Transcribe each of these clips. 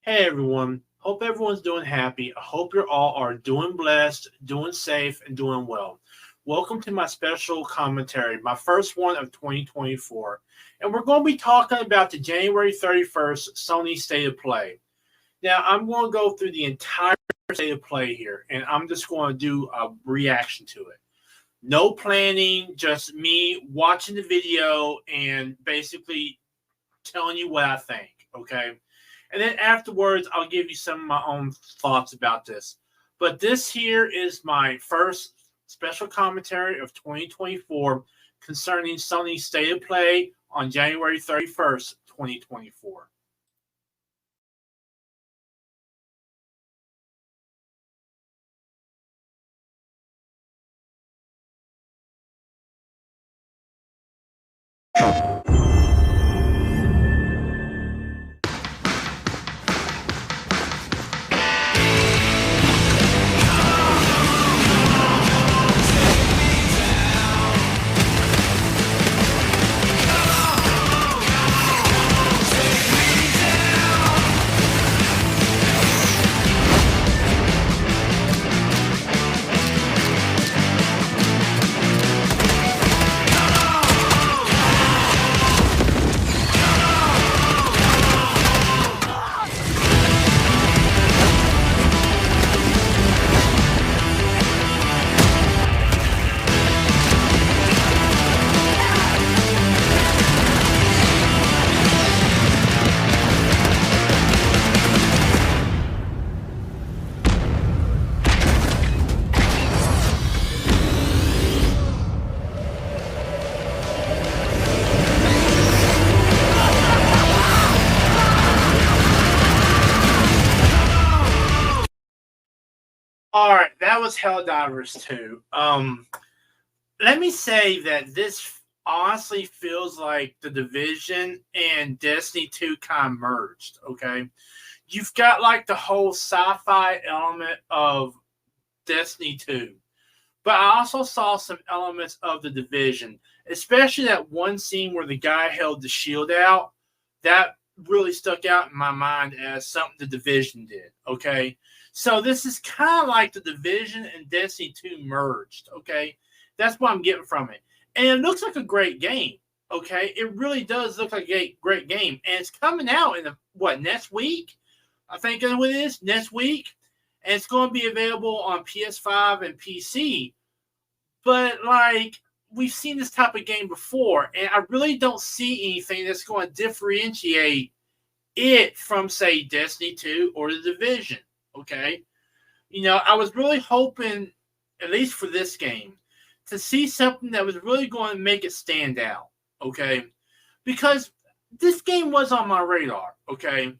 Hey everyone, hope everyone's doing happy. I hope you all are doing blessed, doing safe, and doing well. Welcome to my special commentary, my first one of 2024. And we're going to be talking about the January 31st Sony State of Play. Now, I'm going to go through the entire State of Play here, and I'm just going to do a reaction to it. No planning, just me watching the video and basically telling you what I think, okay? And then afterwards, I'll give you some of my own thoughts about this. But this here is my first special commentary of 2024 concerning Sony's State of Play on January 31st, 2024. All right, that was Helldivers 2. Let me say that this honestly feels like the Division and Destiny 2 kind of merged, okay? You've got like the whole sci-fi element of Destiny 2. But I also saw some elements of the Division, especially that one scene where the guy held the shield out. That really stuck out in my mind as something the Division did, okay? So this is kind of like the Division and Destiny 2 merged, okay? That's what I'm getting from it. And it looks like a great game, okay? It really does look like a great game. And it's coming out in, next week? I think that's what it is, next week. And it's going to be available on PS5 and PC. But, like, we've seen this type of game before, and I really don't see anything that's going to differentiate it from, say, Destiny 2 or the Division, okay? You know, I was really hoping, at least for this game, to see something that was really going to make it stand out, okay? Because this game was on my radar, okay?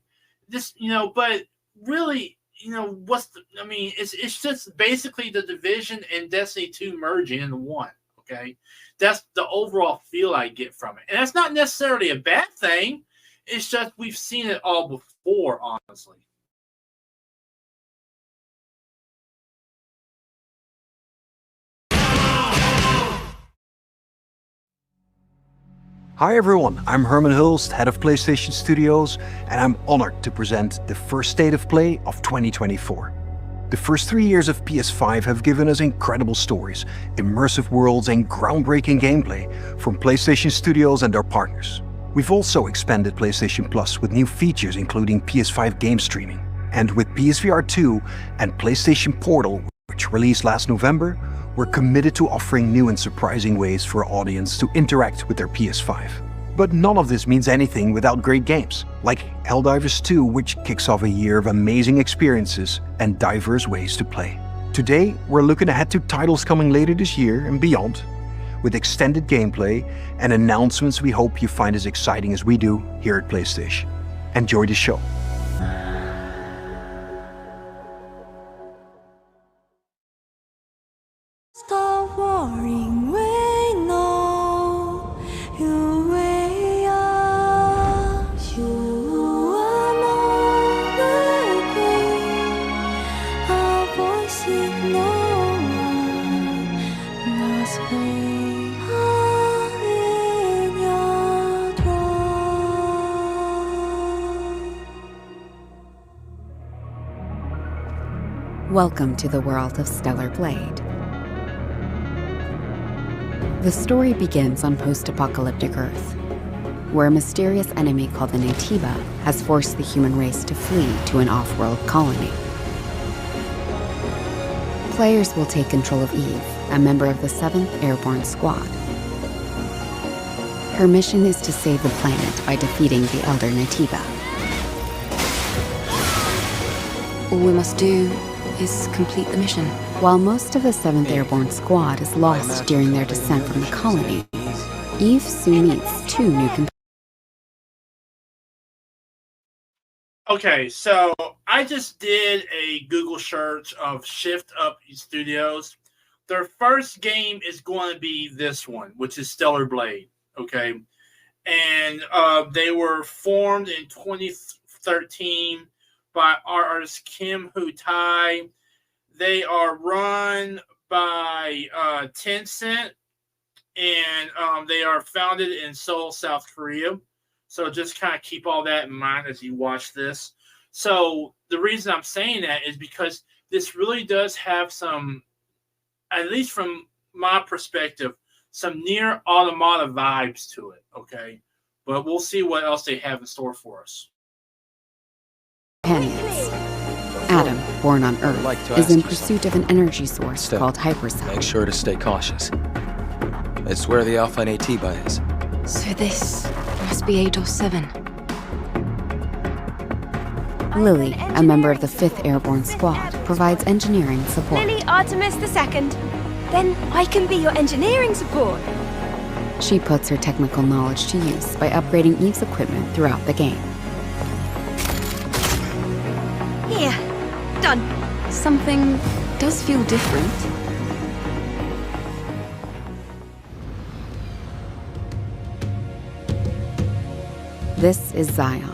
But really, it's just basically the Division and Destiny 2 merging into one, okay? That's the overall feel I get from it. And that's not necessarily a bad thing. It's just we've seen it all before, honestly. Hi everyone, I'm Herman Hulst, head of PlayStation Studios, and I'm honored to present the first State of Play of 2024. The first 3 years of PS5 have given us incredible stories, immersive worlds and groundbreaking gameplay from PlayStation Studios and their partners. We've also expanded PlayStation Plus with new features including PS5 game streaming. And with PSVR 2 and PlayStation Portal, which released last November, we're committed to offering new and surprising ways for our audience to interact with their PS5. But none of this means anything without great games, like Helldivers 2, which kicks off a year of amazing experiences and diverse ways to play. Today, we're looking ahead to titles coming later this year and beyond, with extended gameplay and announcements we hope you find as exciting as we do here at PlayStation. Enjoy the show. Stop worrying, we know you way up. You are not the queen. Our voice is no one knows we are in your throne. Welcome to the world of Stellar Blade. The story begins on post-apocalyptic Earth, where a mysterious enemy called the Natiba has forced the human race to flee to an off-world colony. Players will take control of Eve, a member of the 7th Airborne Squad. Her mission is to save the planet by defeating the Elder Natiba. All we must do is complete the mission. While most of the 7th Airborne Squad is lost during their descent from the colony, Eve soon meets 2 new companions. Okay, so I just did a Google search of Shift Up Studios. Their first game is going to be this one, which is Stellar Blade. Okay, and they were formed in 2013 by artist Kim Hu Tai. They are run by Tencent, and they are founded in Seoul, South Korea. So just kind of keep all that in mind as you watch this. So the reason I'm saying that is because this really does have some, at least from my perspective, some near Automata vibes to it, okay? But we'll see what else they have in store for us. Adam, born on Earth, is in pursuit of an energy source called Hypercell. Make sure to stay cautious. It's where the Alpha Natiba is. So this must be ADOS 7. Lily, a member of the 5th Airborne Squad, provides engineering support. Lily Artemis II. Then I can be your engineering support. She puts her technical knowledge to use by upgrading Eve's equipment throughout the game. Here, done. Something does feel different. This is Zion,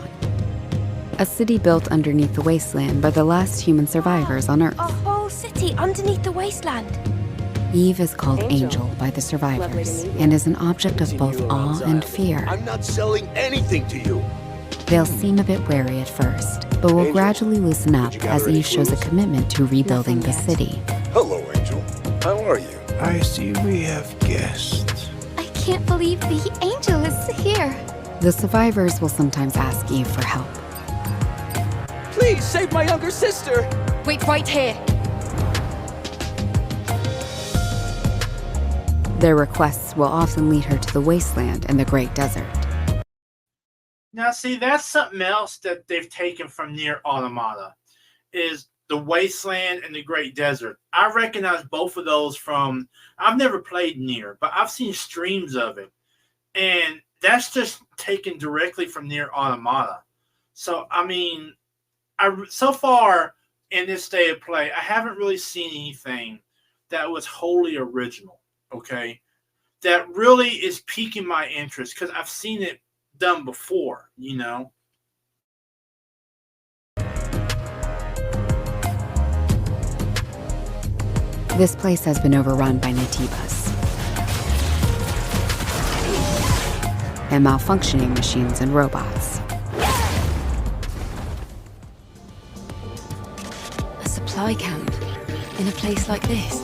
a city built underneath the wasteland by the last human survivors on Earth. A whole city underneath the wasteland. Eve is called Angel by the survivors and is an object of both awe and fear. I'm not selling anything to you. They'll seem a bit wary at first, but will gradually loosen up as Eve shows a commitment to rebuilding the city. Hello, Angel. How are you? I see we have guests. I can't believe the angel is here. The survivors will sometimes ask Eve for help. Please save my younger sister! Wait right here. Their requests will often lead her to the wasteland and the Great Desert. Now, see, that's something else that they've taken from Nier Automata, is the Wasteland and the Great Desert. I recognize both of those from, I've never played Nier, but I've seen streams of it. And that's just taken directly from Nier Automata. So, I mean, so far in this state of play, I haven't really seen anything that was wholly original, okay? That really is piquing my interest because I've seen it done before, you know. This place has been overrun by Natibas and malfunctioning machines and robots. A supply camp in a place like this.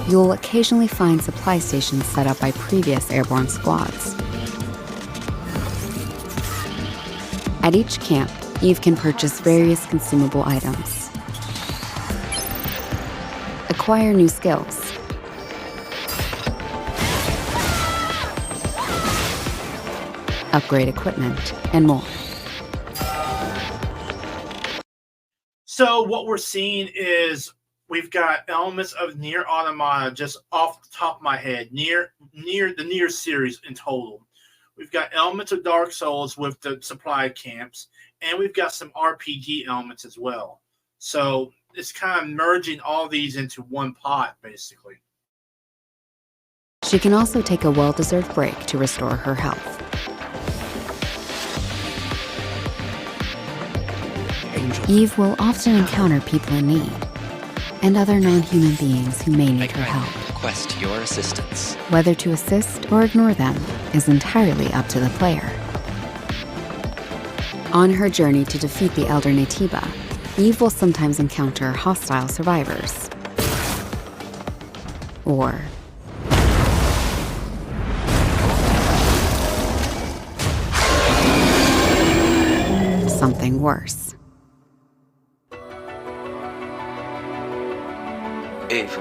You'll occasionally find supply stations set up by previous airborne squads. At each camp, Eve can purchase various consumable items, acquire new skills, upgrade equipment, and more. So what we're seeing is we've got elements of Nier Automata just off the top of my head, the Nier series in total. We've got elements of Dark Souls with the supply camps, and we've got some RPG elements as well. So it's kind of merging all these into one pot, basically. She can also take a well-deserved break to restore her health. Eve will often encounter people in need, and other non-human beings who may need her help. Request your assistance. Whether to assist or ignore them is entirely up to the player. On her journey to defeat the Elder Natiba, Eve will sometimes encounter hostile survivors. Or something worse. Eve,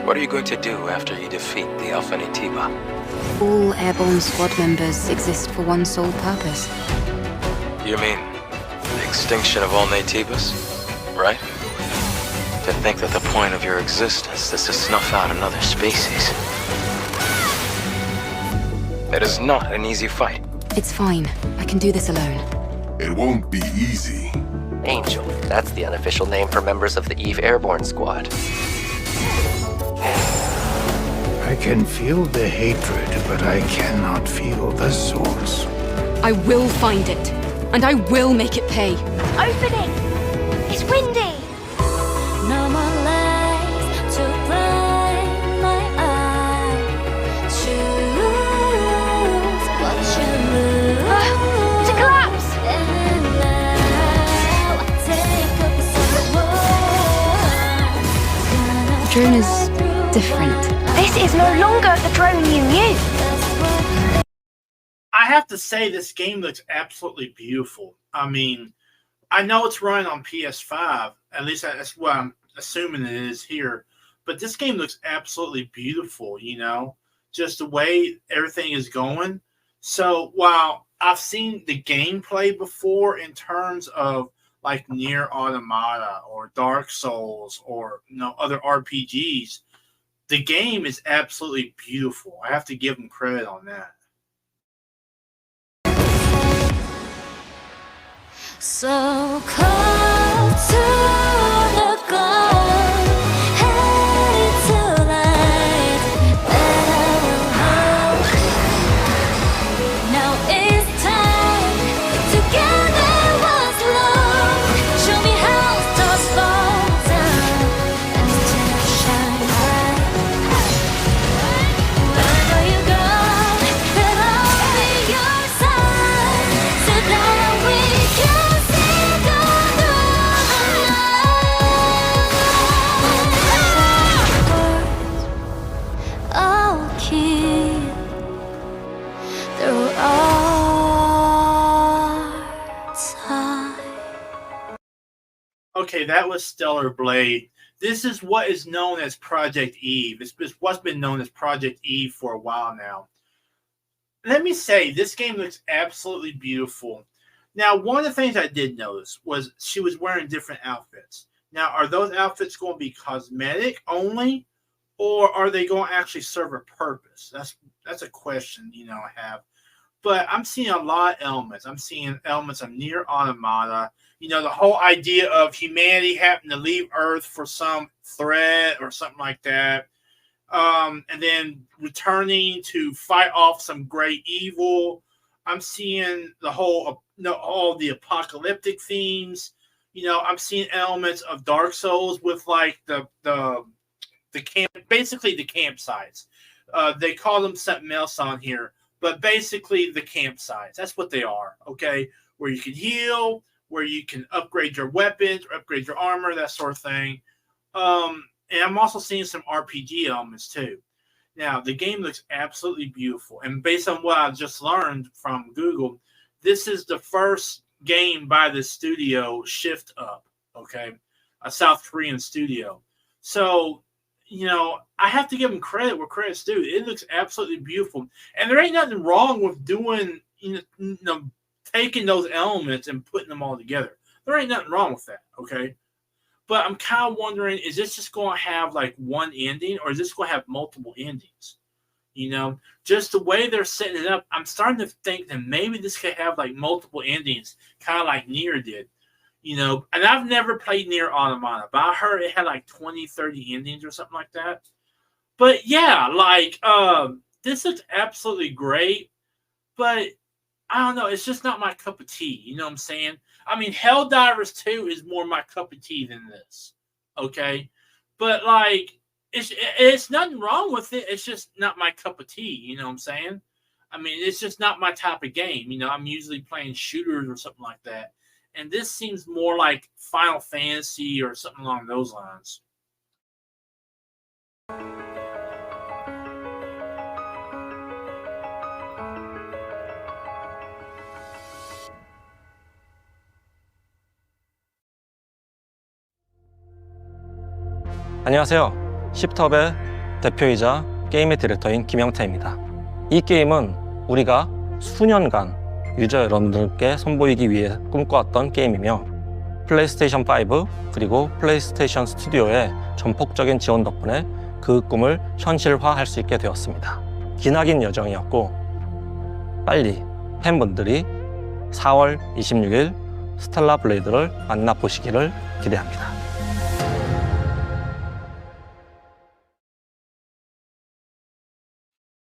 what are you going to do after you defeat the Alpha Natiba? All airborne squad members exist for one sole purpose. You mean the extinction of all Natibas, right? To think that the point of your existence is to snuff out another species. It is not an easy fight. It's fine. I can do this alone. It won't be easy. Angel, that's the unofficial name for members of the Eve Airborne Squad. I can feel the hatred, but I cannot feel the source. I will find it, and I will make it pay. Opening! It's windy! No more lights to blind my eyes. Choose what you lose. It's a collapse! And now take up The drone is different. This is no longer the drone you knew. I have to say, this game looks absolutely beautiful. I mean, I know it's running on PS5. At least that's what I'm assuming it is here. But this game looks absolutely beautiful, you know, just the way everything is going. So while I've seen the gameplay before in terms of like Nier Automata or Dark Souls or, you know, other RPGs, the game is absolutely beautiful. I have to give them credit on that. so close to the goal, headed to light that I will hold. Now it's time. Together was long. Show me how stars fall down and still shine bright. Wherever you go, then I'll be your side. So that we can see the night. I'll keep through our time. Okay, that was Stellar Blade. This is what is known as Project Eve. It's what's been known as Project Eve for a while now. Let me say, this game looks absolutely beautiful. Now, one of the things I did notice was she was wearing different outfits. Now, are those outfits going to be cosmetic only, or are they going to actually serve a purpose? That's a question, you know, I have. But I'm seeing a lot of elements. I'm seeing elements of Nier Automata. You know, the whole idea of humanity having to leave Earth for some threat or something like that. And then returning to fight off some great evil. I'm seeing the whole, all the apocalyptic themes. You know, I'm seeing elements of Dark Souls with like the camp, basically the campsites. They call them something else on here, but basically the campsites. That's what they are. Okay, where you can heal, where you can upgrade your weapons, or upgrade your armor, that sort of thing. And I'm also seeing some RPG elements too. Now, the game looks absolutely beautiful. And based on what I just learned from Google, this is the first game by the studio Shift Up, okay? A South Korean studio. So, you know, I have to give them credit where credit's due. It looks absolutely beautiful. And there ain't nothing wrong with doing, you know, taking those elements and putting them all together. There ain't nothing wrong with that, okay? But I'm kind of wondering, is this just going to have like one ending, or is this going to have multiple endings? You know, just the way they're setting it up, I'm starting to think that maybe this could have like multiple endings, kind of like Nier did. You know, and I've never played Nier Automata, but I heard it had like 20, 30 endings or something like that. But yeah, like, this looks absolutely great, but I don't know, it's just not my cup of tea. You know what I'm saying? I mean, Helldivers 2 is more my cup of tea than this. Okay? But like, it's nothing wrong with it. It's just not my cup of tea. You know what I'm saying? I mean, it's just not my type of game. You know, I'm usually playing shooters or something like that. and this seems more like Final Fantasy or something along those lines. 안녕하세요. 십톱의 대표이자 게임의 디렉터인 김영태입니다. 이 게임은 우리가 수년간 유저 여러분들께 선보이기 위해 꿈꿔왔던 게임이며 플레이스테이션 5 그리고 플레이스테이션 스튜디오의 전폭적인 지원 덕분에 그 꿈을 현실화할 수 있게 되었습니다. 기나긴 여정이었고 빨리 팬분들이 4월 26일 스텔라 블레이드를 만나보시기를 기대합니다.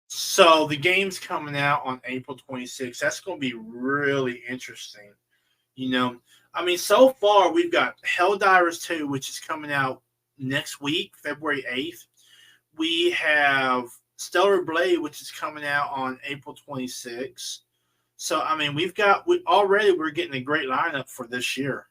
So the game's coming out on April 26th. That's going to be really interesting. You know, I mean, so far we've got Helldivers 2, which is coming out next week, February 8th. We have Stellar Blade, which is coming out on April 26th. So, I mean, we're getting a great lineup for this year.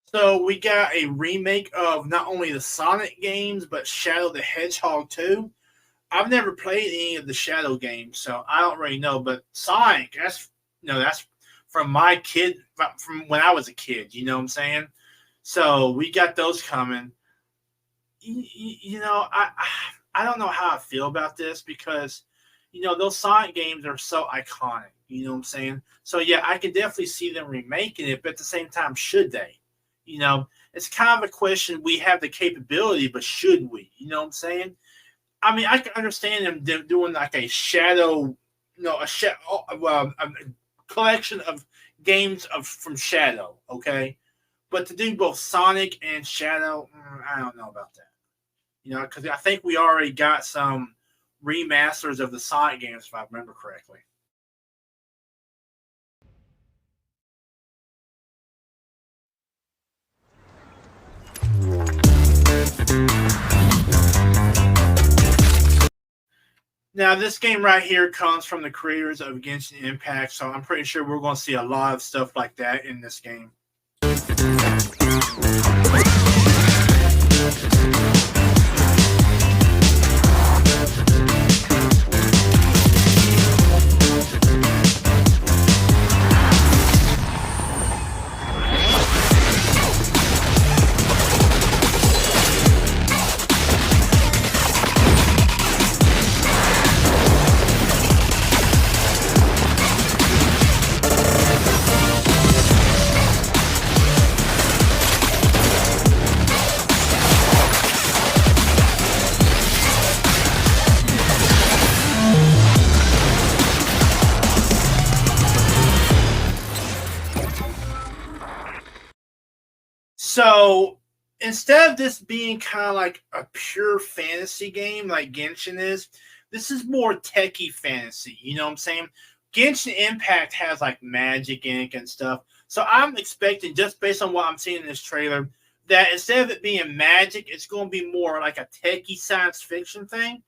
So we got a remake of not only the Sonic games, but Shadow the Hedgehog 2. I've never played any of the Shadow games, so I don't really know. But Sonic, that's from from when I was a kid. You know what I'm saying? So we got those coming. I don't know how I feel about this because those Sonic games are so iconic. You know what I'm saying? So yeah, I could definitely see them remaking it, but at the same time, should they? It's kind of a question. We have the capability, but should we? You know what I'm saying? I mean, I can understand them doing like a Shadow, a collection of games from Shadow, okay? But to do both Sonic and Shadow, I don't know about that. Because I think we already got some remasters of the Sonic games, if I remember correctly. Now, this game right here comes from the creators of Genshin Impact, so I'm pretty sure we're going to see a lot of stuff like that in this game. So instead of this being kind of like a pure fantasy game like Genshin is, this is more techie fantasy. You know what I'm saying? Genshin Impact has like magic in it and stuff. So I'm expecting, just based on what I'm seeing in this trailer, that instead of it being magic, it's going to be more like a techie science fiction thing.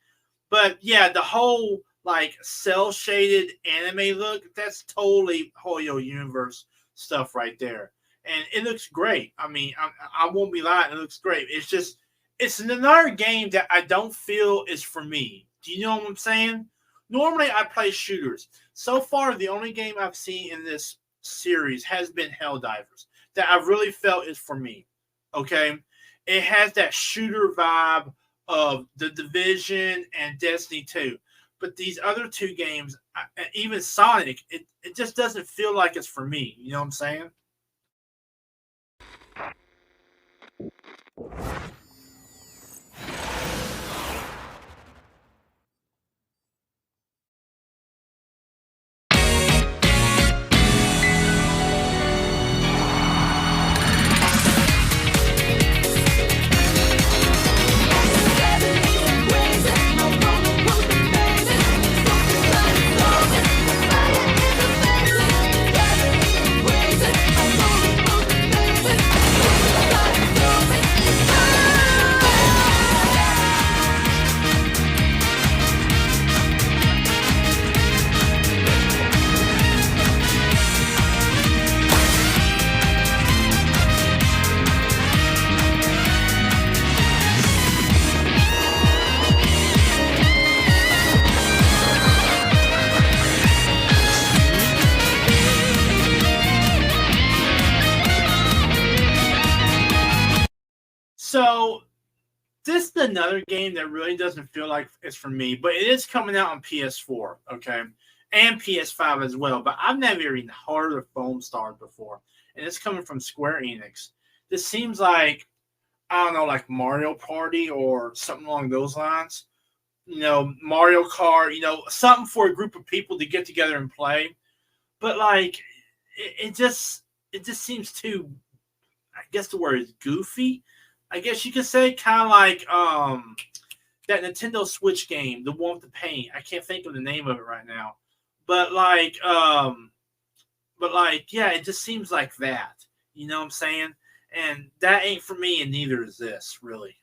But yeah, the whole like cell shaded anime look, that's totally Hoyo Universe stuff right there. And it looks great. I mean, I won't be lying. It looks great. It's another game that I don't feel is for me. Do you know what I'm saying? Normally, I play shooters. So far, the only game I've seen in this series has been Helldivers that I really felt is for me. Okay, it has that shooter vibe of The Division and Destiny 2. But these other two games, even Sonic, it just doesn't feel like it's for me. You know what I'm saying? So this is another game that really doesn't feel like it's for me, but it is coming out on PS4, okay, and PS5 as well. But I've never even heard of Foam Stars before, and it's coming from Square Enix. This seems like, I don't know, like Mario Party or something along those lines. You know, Mario Kart. You know, something for a group of people to get together and play. But like, it just seems too. I guess the word is goofy. I guess you could say kind of like that Nintendo Switch game, the one with the paint. I can't think of the name of it right now, but yeah, it just seems like that. You know what I'm saying? And that ain't for me, and neither is this really.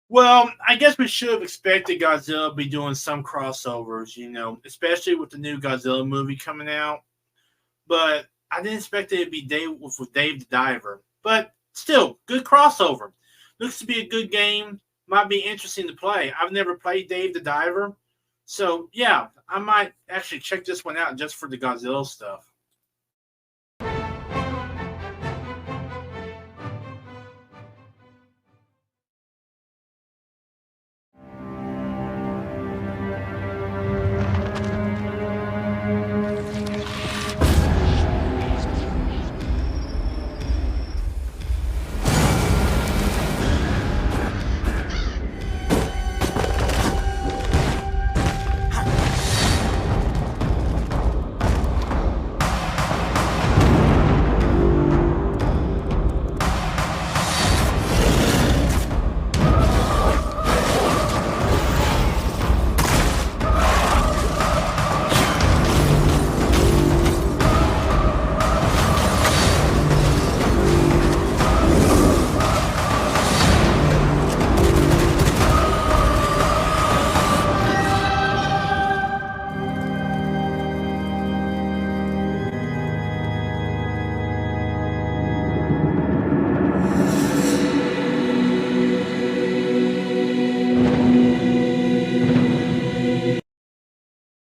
Well, I guess we should have expected Godzilla to be doing some crossovers, you know, especially with the new Godzilla movie coming out. But I didn't expect it to be with Dave the Diver. But still, good crossover. Looks to be a good game. Might be interesting to play. I've never played Dave the Diver. So, yeah, I might actually check this one out just for the Godzilla stuff.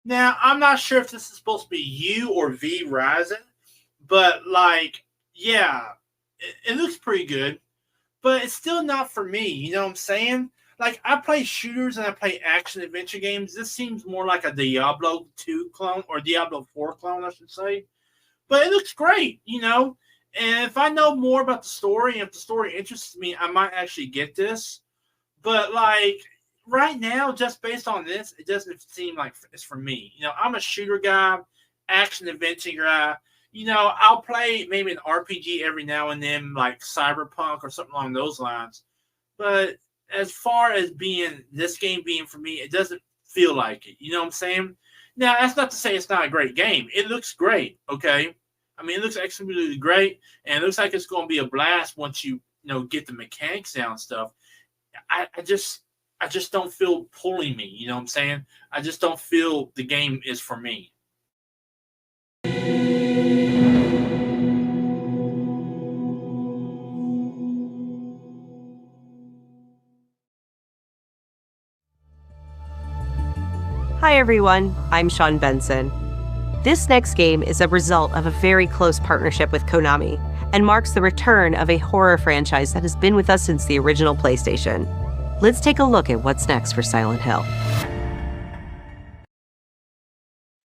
Now, I'm not sure if this is supposed to be U or V Rising, But like, yeah, it looks pretty good, but it's still not for me. You know what I'm saying? Like, I play shooters and I play action adventure games. This seems more like a Diablo 2 clone, or Diablo 4 clone, I should say. But it looks great, you know? And if I know more about the story, and if the story interests me, I might actually get this. But like right now, just based on this, it doesn't seem like it's for me. You know, I'm a shooter guy, action adventure guy. You know, I'll play maybe an RPG every now and then, like Cyberpunk or something along those lines. But as far as being this game being for me, it doesn't feel like it. You know what I'm saying? Now, that's not to say it's not a great game. It looks great, okay? I mean, it looks absolutely great, and it looks like it's going to be a blast once you know get the mechanics down and stuff. I just don't feel pulling me. You know what I'm saying? I just don't feel the game is for me. Hi everyone, I'm Sean Benson. This next game is a result of a very close partnership with Konami and marks the return of a horror franchise that has been with us since the original PlayStation. Let's take a look at what's next for Silent Hill.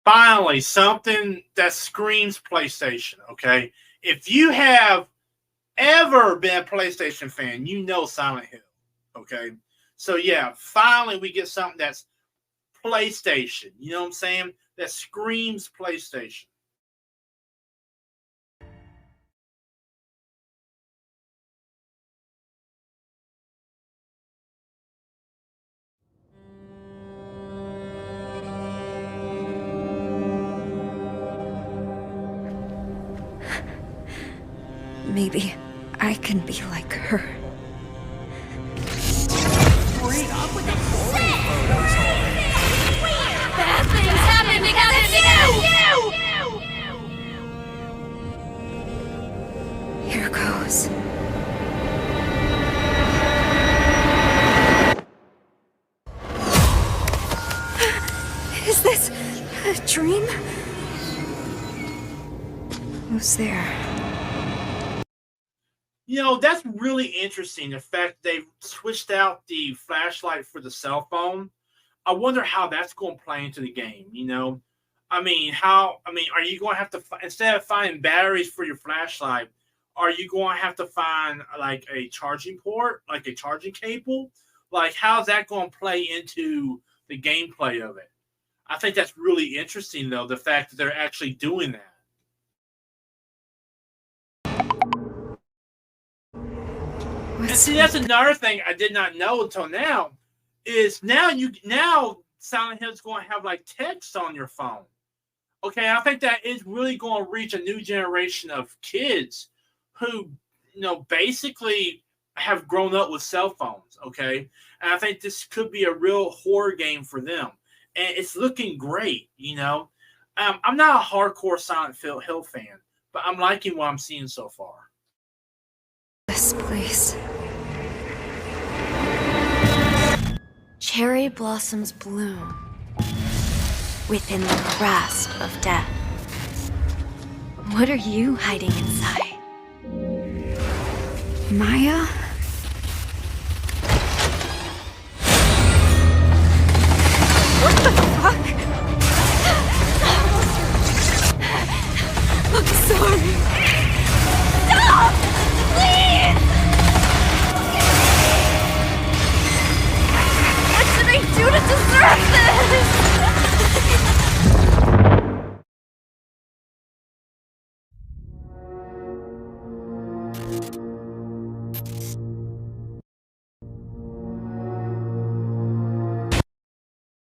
Finally, something that screams PlayStation, okay? If you have ever been a PlayStation fan, you know Silent Hill, okay? So yeah, finally we get something that's PlayStation. You know what I'm saying? That screams PlayStation. Maybe I can be like her. Stop with the boring photos already. Bad things happen because it's you! Here goes. Is this a dream? Who's there? You know, that's really interesting. The fact they've switched out the flashlight for the cell phone. I wonder how that's going to play into the game. You know, are you going to have to, instead of finding batteries for your flashlight, are you going to have to find like a charging port, like a charging cable? Like, how's that going to play into the gameplay of it? I think that's really interesting, though, the fact that they're actually doing that. And see, that's another thing I did not know until now. Is now Silent Hill's going to have like text on your phone. Okay, I think that is really going to reach a new generation of kids who, you know, basically have grown up with cell phones. Okay, and I think this could be a real horror game for them, and it's looking great. You know, I'm not a hardcore Silent Hill fan, but I'm liking what I'm seeing so far. This place. Cherry blossoms bloom within the grasp of death. What are you hiding inside? Maya? What the fuck? I'm sorry. Stop! Please! What did I do to deserve this?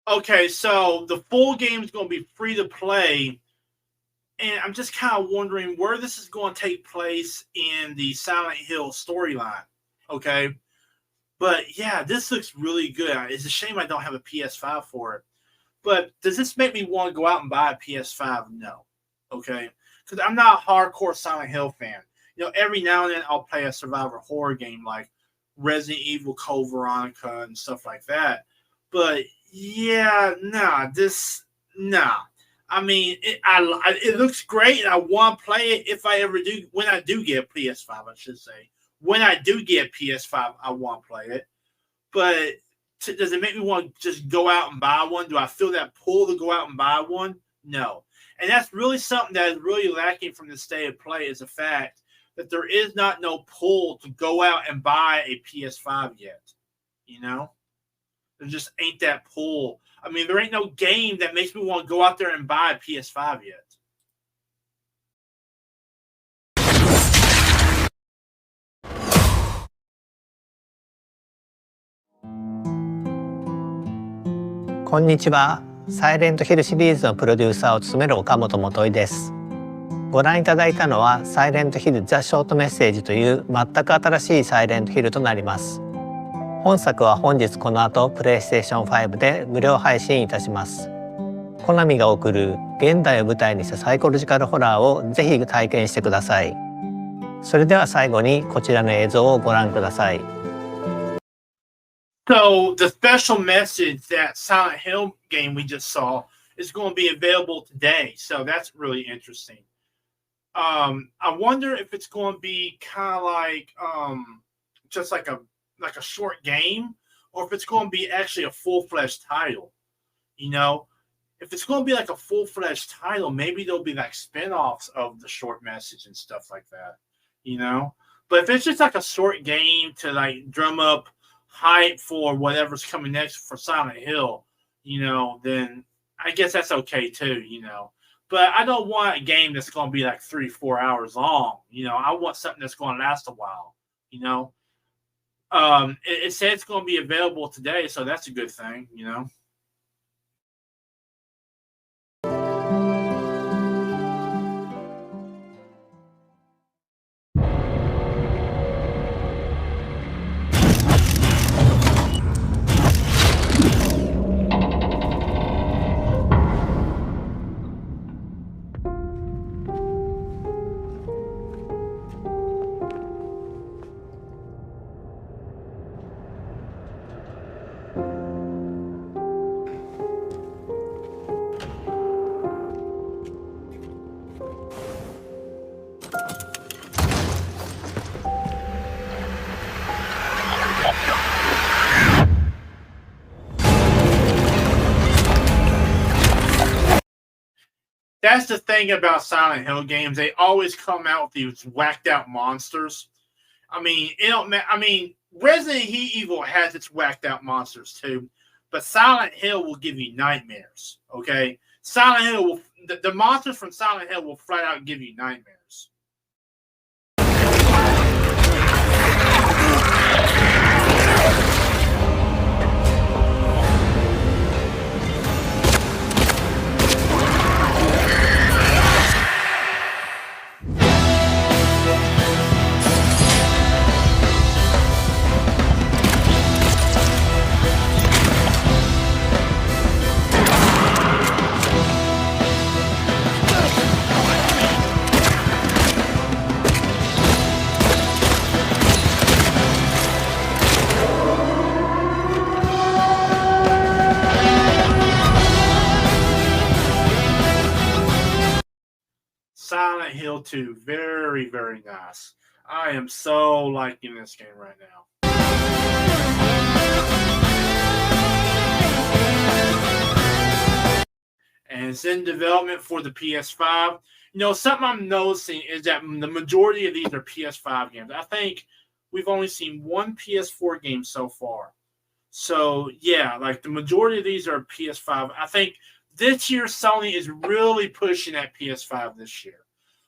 Okay, so the full game is going to be free to play, and I'm just kind of wondering where this is going to take place in the Silent Hill storyline. Okay, but yeah, this looks really good. It's a shame I don't have a PS5 for it. But does this make me want to go out and buy a PS5? No. Okay, because I'm not a hardcore Silent Hill fan. You know, every now and then I'll play a survivor horror game like Resident Evil Code Veronica and stuff like that. But yeah, nah. I mean, it looks great, and I want to play it if I ever do. When I do get a PS5, I should say. When I do get a PS5, I want to play it. But does it make me want to just go out and buy one? Do I feel that pull to go out and buy one? No. And that's really something that is really lacking from the state of play, is the fact that there is not no pull to go out and buy a PS5 yet. You know? There just ain't that pull. I mean, there ain't no game that makes me want to go out there and buy a PS5 yet.こんにちは。サイレントヒルシリーズのプロデューサーを務める岡本元井です。ご覧いただいたのはサイレントヒルザ・ショートメッセージという全く新しいサイレントヒルとなります。本作は本日この後プレイステーション5で無料配信いたします。コナミが送る現代を舞台にしたサイコロジカルホラーをぜひ体験してください。それでは最後にこちらの映像をご覧ください。So the special message, that Silent Hill game we just saw, is going to be available today. So that's really interesting. I wonder if it's going to be kind of like just like a short game, or if it's going to be actually a full-fledged title. You know, if it's going to be like a full-fledged title, maybe there'll be like spin-offs of the short message and stuff like that. You know, but if it's just like a short game to like drum up hype for whatever's coming next for Silent Hill, you know, then I guess that's okay too, you know. But I don't want a game that's going to be like 3-4 hours long. You know, I want something that's going to last a while, you know. It said it's going to be available today, so that's a good thing, you know. That's the thing about Silent Hill games. They always come out with these whacked out monsters. I mean, Resident Evil has its whacked out monsters too, but Silent Hill will give you nightmares. Okay, Silent Hill will, the monsters from Silent Hill will flat out give you nightmares. Silent Hill 2, very, very nice. I am so liking this game right now. And it's in development for the PS5. You know, something I'm noticing is that the majority of these are PS5 games. I think we've only seen one PS4 game so far. So, yeah, like the majority of these are PS5. I think this year Sony is really pushing that PS5 this year.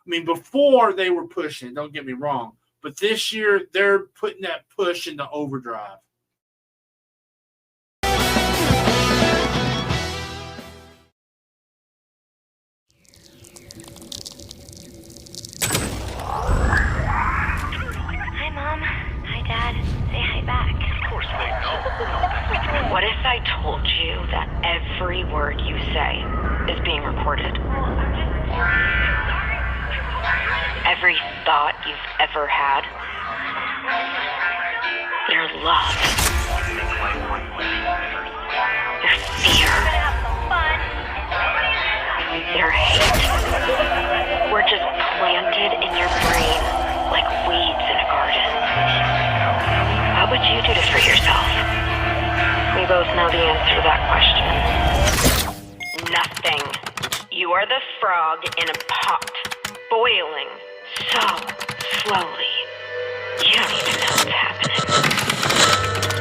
I mean, before they were pushing, don't get me wrong, but this year they're putting that push into overdrive. Hi, Mom. Hi, Dad. Say hi back. Of course they know. What if I told you that every word you say is being recorded? Every thought you've ever had. Your love. Your fear. Their hate. We're just planted in your brain like weeds in a garden. What would you do to free yourself? We both know the answer to that question. Nothing. You are the frog in a pot, boiling so slowly. You don't even know what's happening.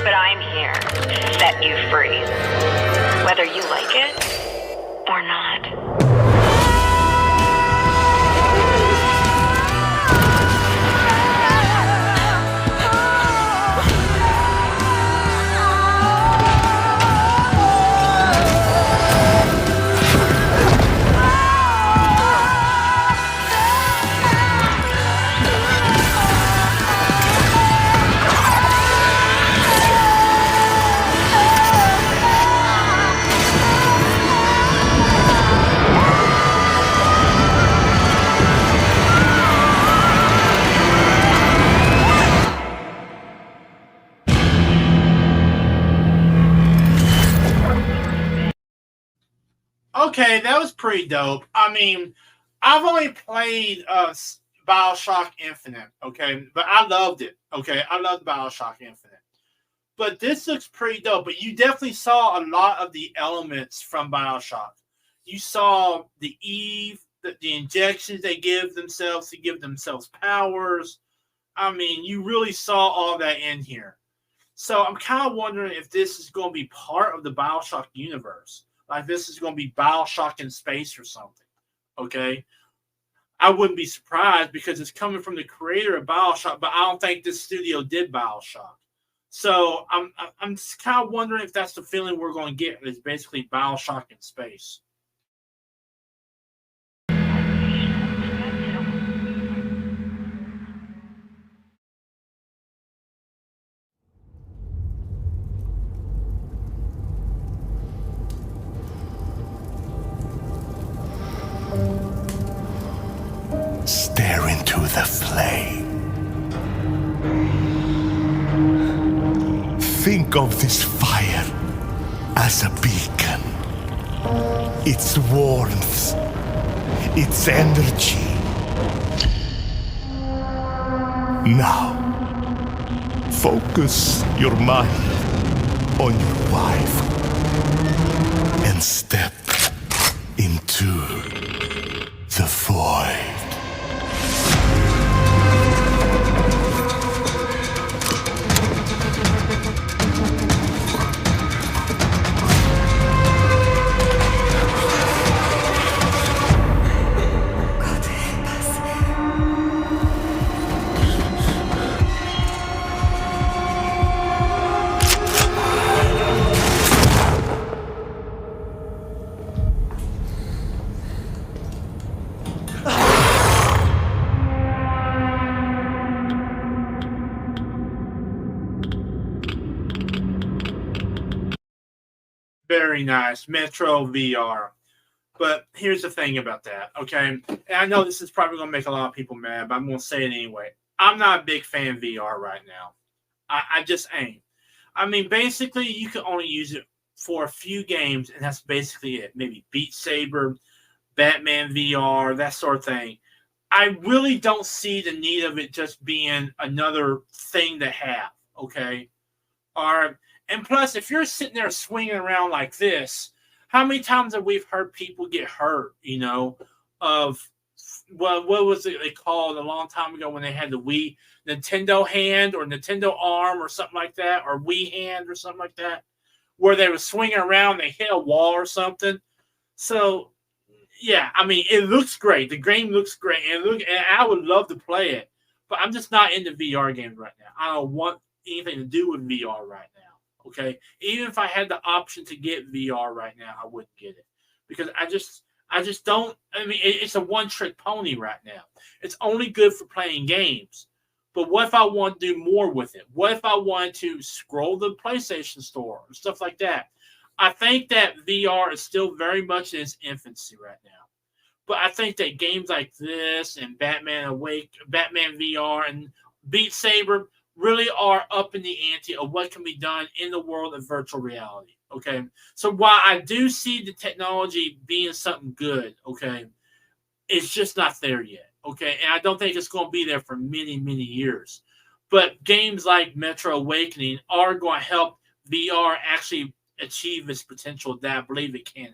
But I'm here to set you free, whether you like it or not. Okay, that was pretty dope. I mean, I've only played BioShock Infinite, okay, but I loved it. Okay, I loved BioShock Infinite. But this looks pretty dope. But you definitely saw a lot of the elements from BioShock. You saw the Eve, the injections they give themselves to give themselves powers. I mean, you really saw all that in here. So I'm kind of wondering if this is going to be part of the BioShock universe. Like this is going to be BioShock in space or something. Okay. I wouldn't be surprised because it's coming from the creator of BioShock, but I don't think this studio did BioShock. So I'm just kind of wondering if that's the feeling we're going to get. It's basically BioShock in space. Stare into the flame. Think of this fire as a beacon. Its warmth, its energy. Now, focus your mind on your wife and step into the void. Very nice. Metro VR. But here's the thing about that, okay? And I know this is probably going to make a lot of people mad, but I'm going to say it anyway. I'm not a big fan of VR right now. I just ain't. I mean, basically, you can only use it for a few games, and that's basically it. Maybe Beat Saber, Batman VR, that sort of thing. I really don't see the need of it just being another thing to have, okay? And plus, if you're sitting there swinging around like this, how many times have we heard people get hurt, you know, of, well, what was it they called a long time ago when they had the Wii Nintendo hand or Nintendo arm or something like that, or Wii hand or something like that, where they were swinging around, they hit a wall or something. So, yeah, I mean, it looks great. The game looks great, and I would love to play it, but I'm just not into VR games right now. I don't want anything to do with VR right now. Okay, even if I had the option to get VR right now, I wouldn't get it because I just don't. I mean, it's a one-trick pony right now. It's only good for playing games. But what if I want to do more with it? What if I wanted to scroll the PlayStation Store and stuff like that? I think that VR is still very much in its infancy right now. But I think that games like this and Batman VR, and Beat Saber really are up in the ante of what can be done in the world of virtual reality. Okay. So while I do see the technology being something good, okay, it's just not there yet. Okay. And I don't think it's going to be there for many, many years. But games like Metro Awakening are going to help VR actually achieve its potential that I believe it can have.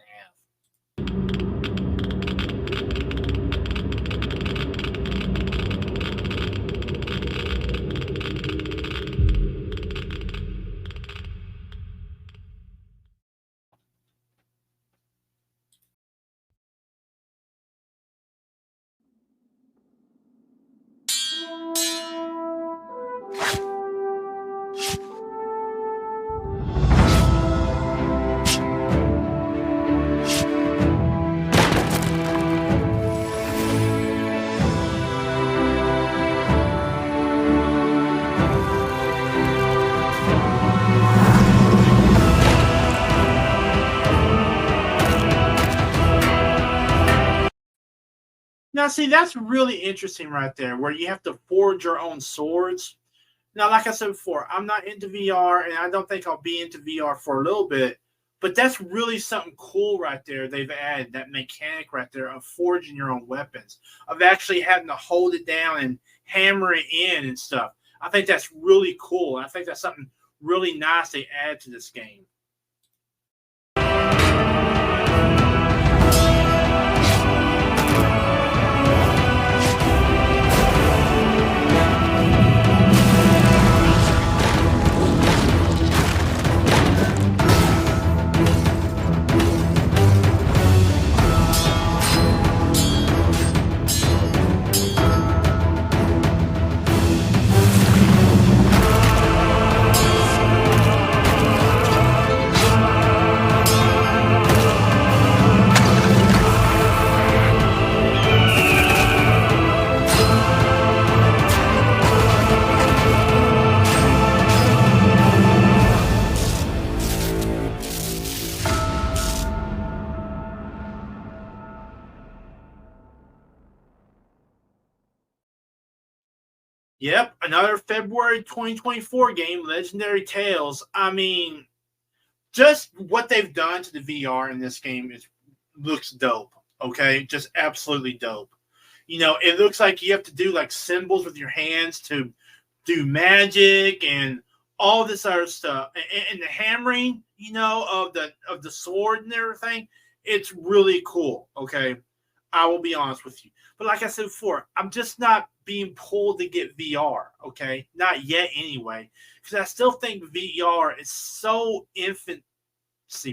Now, see, that's really interesting right there, where you have to forge your own swords. Now, like I said before, I'm not into VR, and I don't think I'll be into VR for a little bit, but that's really something cool right there. They've added that mechanic right there of forging your own weapons, of actually having to hold it down and hammer it in and stuff. I think that's really cool. I think that's something really nice they add to this game. Yep, another February 2024 game, Legendary Tales. I mean, just what they've done to the VR in this game looks dope, okay? Just absolutely dope. You know, it looks like you have to do like symbols with your hands to do magic and all this other stuff. And the hammering, you know, of the sword and everything, it's really cool, okay? I will be honest with you. But like I said before, I'm just not being pulled to get VR, okay? Not yet anyway, because I still think VR is so infancy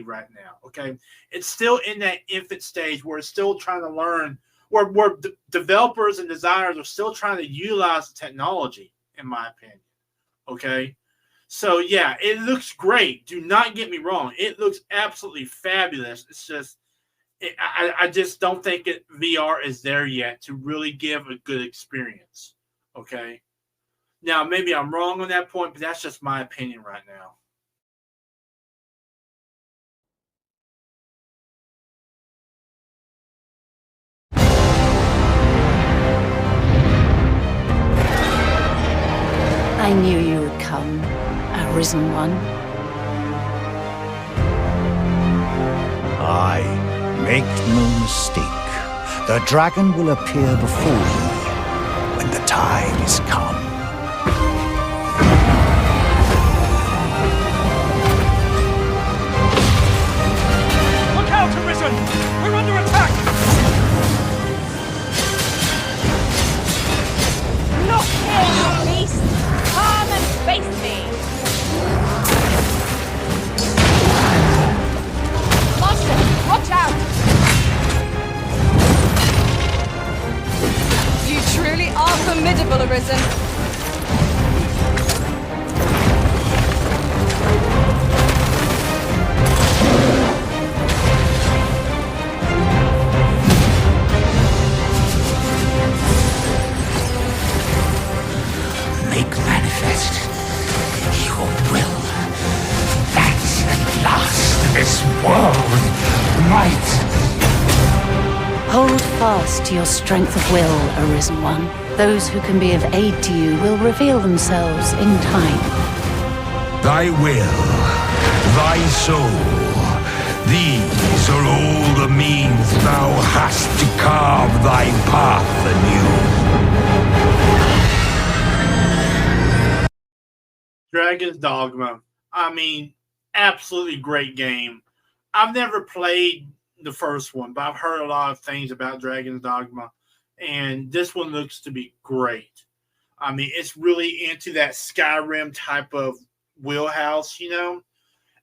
right now, okay? It's still in that infant stage where it's still trying to learn, where developers and designers are still trying to utilize the technology, in my opinion, okay? So, yeah, it looks great. Do not get me wrong. It looks absolutely fabulous. It's just, I just don't think VR is there yet to really give a good experience, okay? Now, maybe I'm wrong on that point, but that's just my opinion right now. I knew you would come, Arisen One. Aye. Make no mistake, the dragon will appear before you when the time is come. Look out, Arisen! We're under attack! Not here, you beast! Come and face me! Monster, watch out! You truly are formidable, Arisen. Make manifest your will, that at last this world might. Hold fast to your strength of will, Arisen One. Those who can be of aid to you will reveal themselves in time. Thy will thy soul. These are all the means thou hast to carve thy path anew. Dragon's Dogma. I mean, absolutely great game. I've never played the first one, but I've heard a lot of things about Dragon's Dogma, and this one looks to be great. I mean, it's really into that Skyrim type of wheelhouse, you know?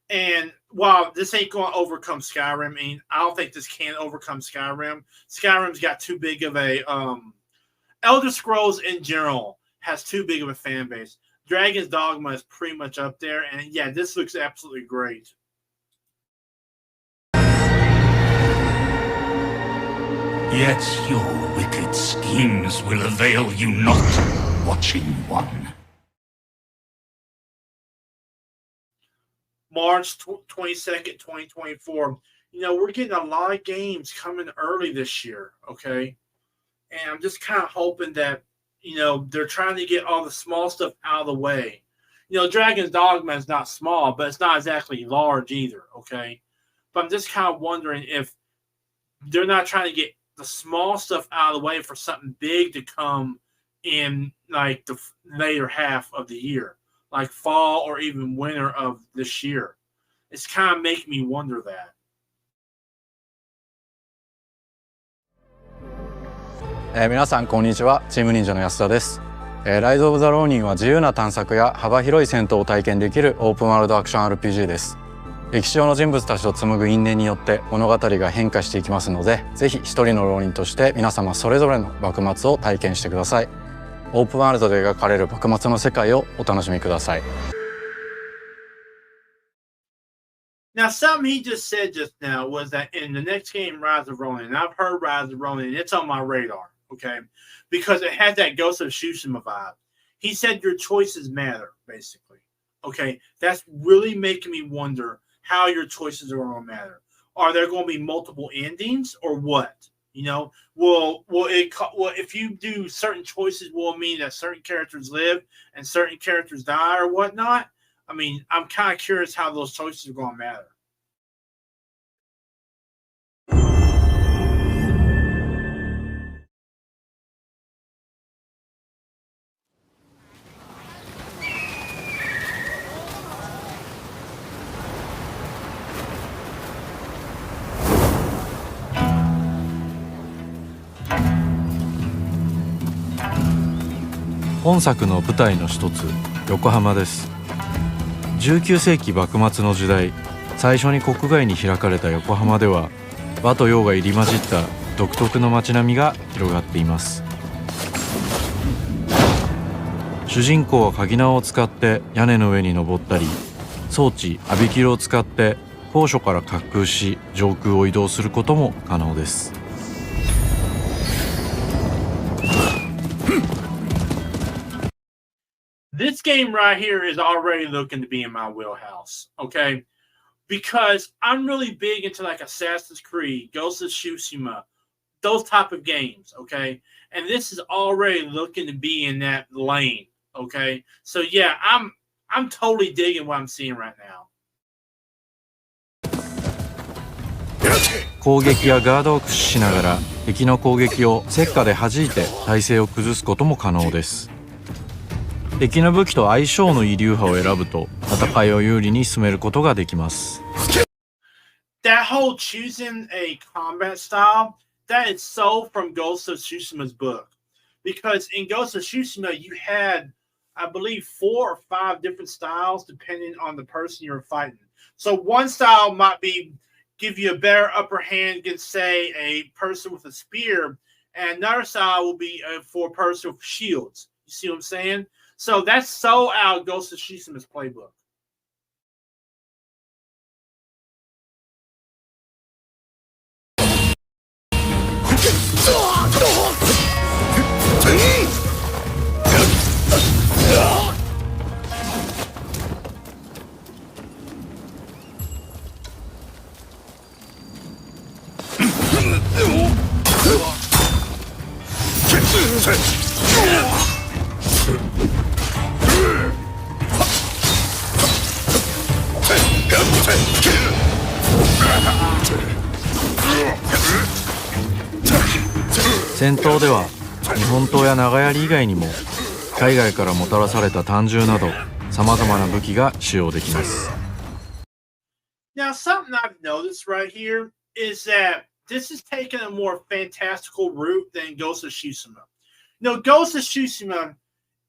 And while this ain't going to overcome Skyrim, I mean, I don't think this can overcome Skyrim. Skyrim's got too big of a Elder Scrolls in general has too big of a fan base. Dragon's Dogma is pretty much up there, and yeah, this looks absolutely great. Yet your wicked schemes will avail you not, Watching One. March 22nd, 2024. You know, we're getting a lot of games coming early this year, okay? And I'm just kind of hoping that, you know, they're trying to get all the small stuff out of the way. You know, Dragon's Dogma is not small, but it's not exactly large either, okay? But I'm just kind of wondering if they're not trying to get the small stuff out of the way for something big to come in, like, the later half of the year, like fall or even winter of this year. It's kind of making me wonder that. 皆さんこんにちは。チーム忍者の安田です。ライズ・オブ・ザ・ローニンは自由な探索や幅広い戦闘を体験できるオープンワールドアクション RPG です。歴史上の人物たちと紡ぐ因縁によって物語が変化していきますので、ぜひ一人の浪人として皆様それぞれの幕末を体験してください。オープンワールドで描かれる幕末の世界をお楽しみください。Now, something he just said just now was that in the next game, Rise of Ronin, and I've heard Rise of Ronin, it's on my radar, okay? Because it has that Ghost of Tsushima vibe. He said your choices matter, basically. Okay, that's really making me wonder how your choices are going to matter. Are there going to be multiple endings or what? You know, will if you do certain choices, will it mean that certain characters live and certain characters die or whatnot? I mean, I'm kind of curious how those choices are going to matter.「本作の舞台の一つ横浜です。19世紀幕末の時代、最初に国外に開かれた横浜では和と洋が入り混じった独特の街並みが広がっています。主人公はかぎ縄を使って屋根の上に登ったり、装置アビキルを使って高所から滑空し上空を移動することも可能です。This game right here is already looking to be in my wheelhouse, okay? Because I'm really big into like Assassin's Creed, Ghost of Tsushima, those type of games, okay? And this is already looking to be in that lane, okay? So yeah, I'm totally digging what I'm seeing right now. 攻撃やガードを駆使しながら敵の攻撃を石火で弾いて体勢を崩すことも可能です。敵の武器と相性のいい流派を選ぶと戦いを有利に進めることができます。That whole choosing a combat style, that is so from Ghost of Tsushima's book. Because in Ghost of Tsushima, you had, I believe, 4 or 5 different styles depending on the person you're fighting. So one style might be give you a better upper hand against, say, a person with a spear, and another style will be for a person with shields. You see what I'm saying? So that's so out of Ghost of Tsushima's playbook. 戦闘では日本刀や長槍以外にも海外からもたらされた単銃などさまざまな武器が使用できます。 Now, something I've noticed right here is that this is taking a more fantastical route than Ghost of Tsushima. Ghost of Tsushima,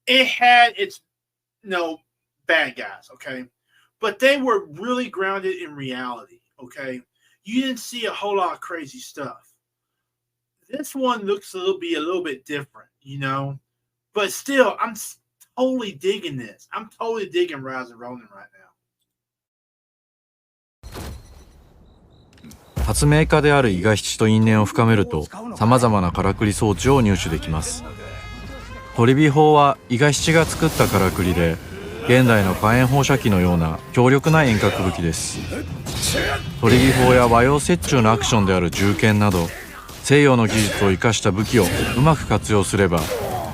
it had its bad guys, okay? But they were really grounded in reality, okay? You didn't see a whole lot of crazy stuff. This one looks a little bit different, But still, I'm totally digging this. I'm totally digging Rise of Ronin right now. 発明家である伊賀七と因縁を深めるとさまざまなからくり装置を入手できます。取火砲は伊賀七が作ったからくりで現代の火炎放射器のような強力な遠隔武器です。取火砲や和洋折衷のアクションである銃剣など西洋の技術を生かした武器をうまく活用すれば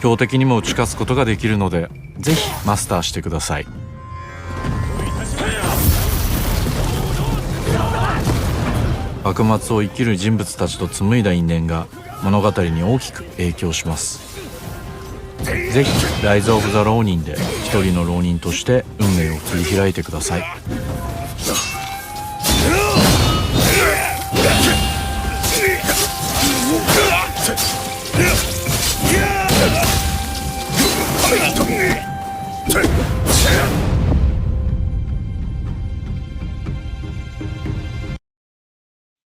強敵にも打ち勝つことができるのでぜひマスターしてください。幕末を生きる人物たちと紡いだ因縁が物語に大きく影響します。ぜひライズ・オブ・ザ・浪人で一人の浪人として運命を切り開いてください。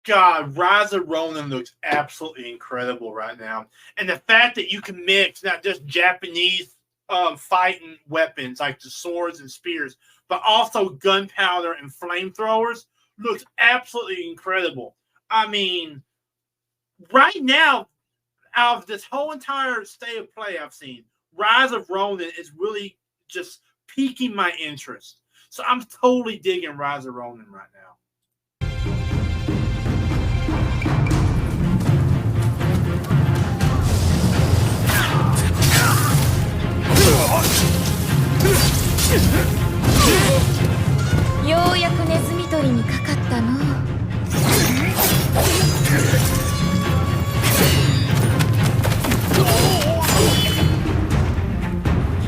God, Rise of Ronin looks absolutely incredible right now. And the fact that you can mix not just Japanese fighting weapons like the swords and spears, but also gunpowder and flamethrowers looks absolutely incredible. I mean, right now, out of this whole entire state of play I've seen, Rise of Ronin is really just piquing my interest. So I'm totally digging Rise of Ronin right now. Yo やくネズミ捕りにかかったの。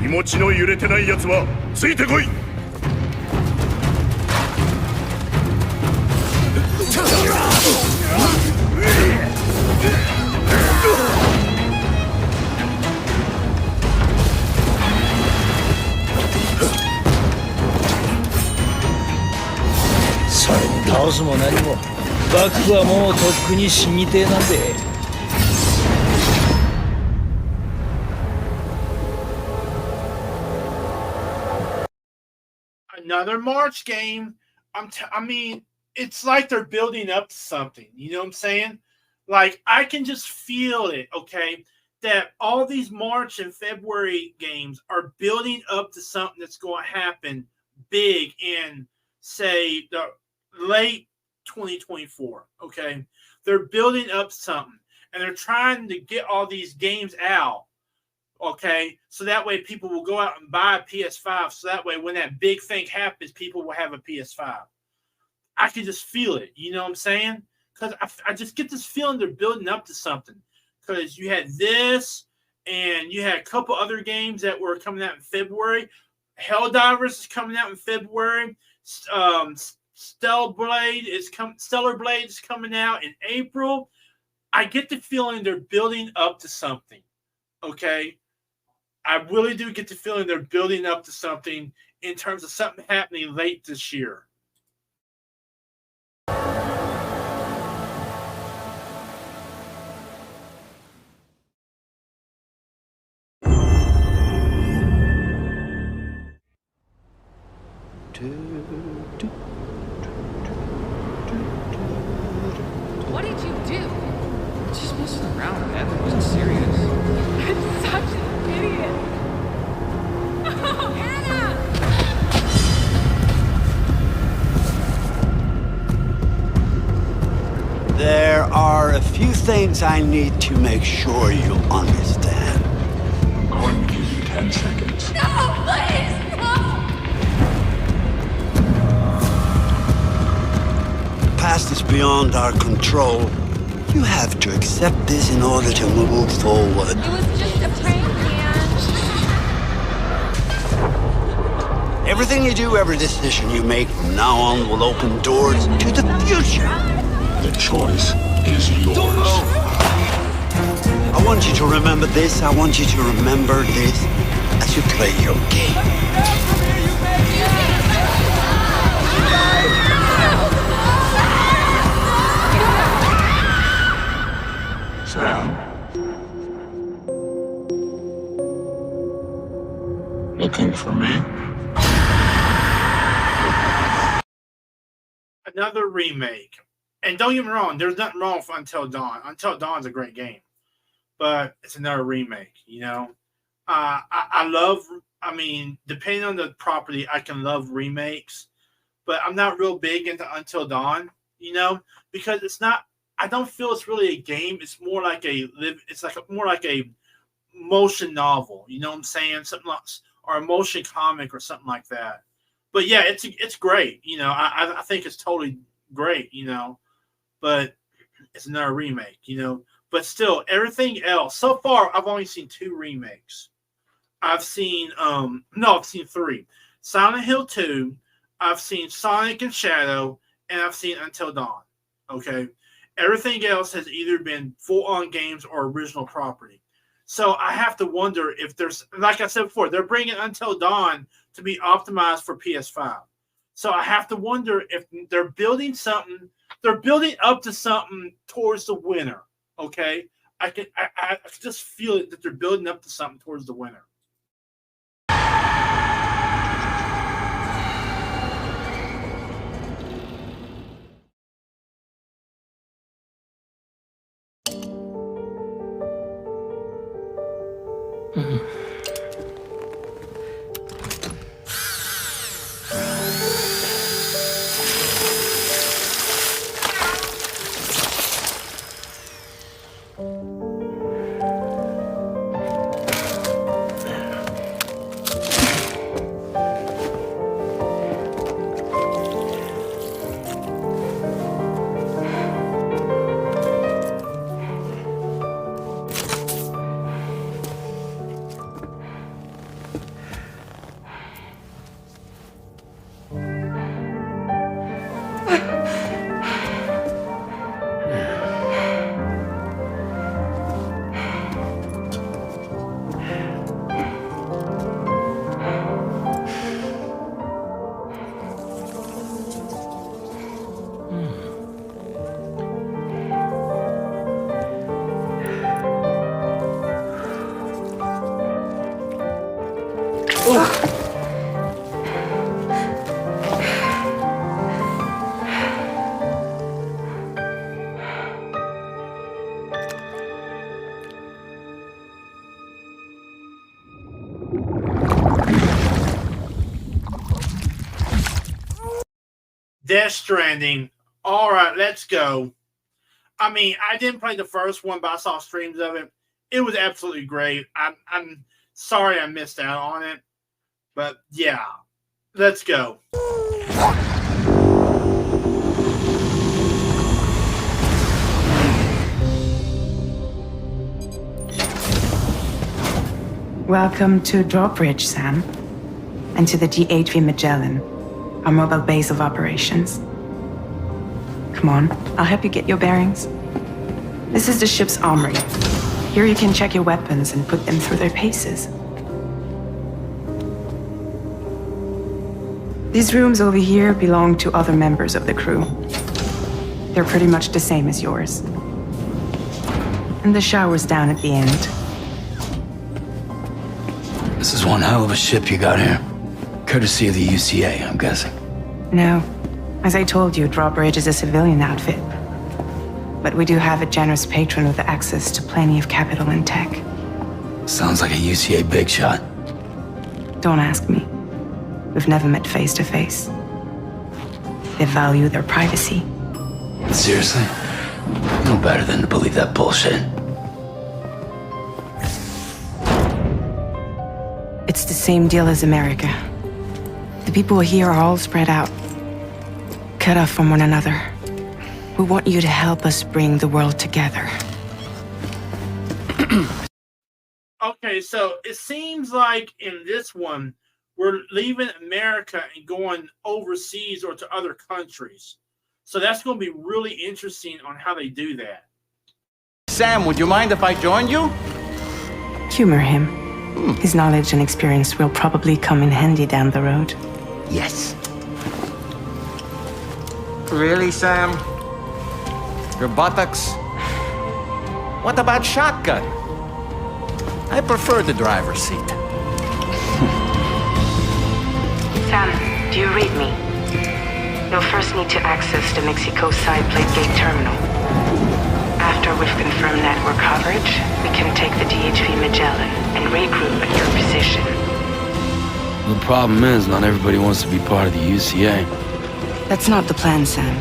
気持ちの揺れてないやつはついてこい。それに倒すも何も幕府はもうとっくに死にてえなんで。Another March game. I mean, it's like they're building up to something. You know what I'm saying? Like, I can just feel it, okay? That all these March and February games are building up to something that's going to happen big in, say, the late 2024, okay? They're building up something, and they're trying to get all these games out, okay? So that way people will go out and buy a PS5, so that way when that big thing happens, people will have a PS5. I can just feel it, you know what I'm saying? Because I just get this feeling they're building up to something. Because you had this, and you had a couple other games that were coming out in February. Helldivers is coming out in February. Stellar Blade is coming out in April. I get the feeling they're building up to something. Okay? I really do get the feeling they're building up to something in terms of something happening late this year. What did you do? Just messing around, man. It wasn't serious. I'm such an idiot. Oh, Anna! There are a few things I need to make sure you understand. I'll give you 10 seconds. No, please! The past is beyond our control. You have to accept this in order to move forward. It was just a prank, man. Everything you do, every decision you make from now on will open doors to the future. The choice is yours. I want you to remember this. I want you to remember this as you play your game. Sam. Looking for me? Another remake. And don't get me wrong, there's nothing wrong with Until Dawn. Until Dawn's a great game. But it's another remake, you know? I love, I mean, depending on the property, I can love remakes. But I'm not real big into Until Dawn, you know? Because it's not, I don't feel it's really a game. It's more like more like a motion novel, you know what I'm saying? Something like, or a motion comic or something like that. But yeah, it's great, you know. I think it's totally great, you know. But it's another remake, you know. But still, everything else so far, I've only seen 2 remakes. I've seen I've seen 3. Silent Hill 2, I've seen Sonic and Shadow, and I've seen Until Dawn. Okay, everything else has either been full-on games or original property. So I have to wonder if there's, like I said before, they're bringing Until Dawn to be optimized for PS5. So I have to wonder if they're building something. They're building up to something towards the winner. Okay, I can just feel it that they're building up to something towards the winner. Death Stranding. All right, let's go. I mean, I didn't play the first one, but I saw streams of it. It was absolutely great. I'm sorry I missed out on it. But yeah, let's go. Welcome to Drawbridge, Sam, and to the DHV Magellan, our mobile base of operations. Come on, I'll help you get your bearings. This is the ship's armory. Here you can check your weapons and put them through their paces. These rooms over here belong to other members of the crew. They're pretty much the same as yours. And the shower's down at the end. This is one hell of a ship you got here. Courtesy of the UCA, I'm guessing. No. As I told you, Drawbridge is a civilian outfit. But we do have a generous patron with access to plenty of capital and tech. Sounds like a UCA big shot. Don't ask me. We've never met face to face. They value their privacy. Seriously? No better than to believe that bullshit. It's the same deal as America. The people here are all spread out, cut off from one another. We want you to help us bring the world together. Okay, so it seems like in this one, we're leaving America and going overseas or to other countries. So that's going to be really interesting on how they do that. Sam, would you mind if I joined you? Humor him. His knowledge and experience will probably come in handy down the road. Yes. Really, Sam? Your buttocks? What about shotgun? I prefer the driver's seat. Sam, do you read me? You'll first need to access the Mexico side plate gate terminal. After we've confirmed network coverage, we can take the DHV Magellan and regroup at your position. The problem is, not everybody wants to be part of the UCA. That's not the plan, Sam.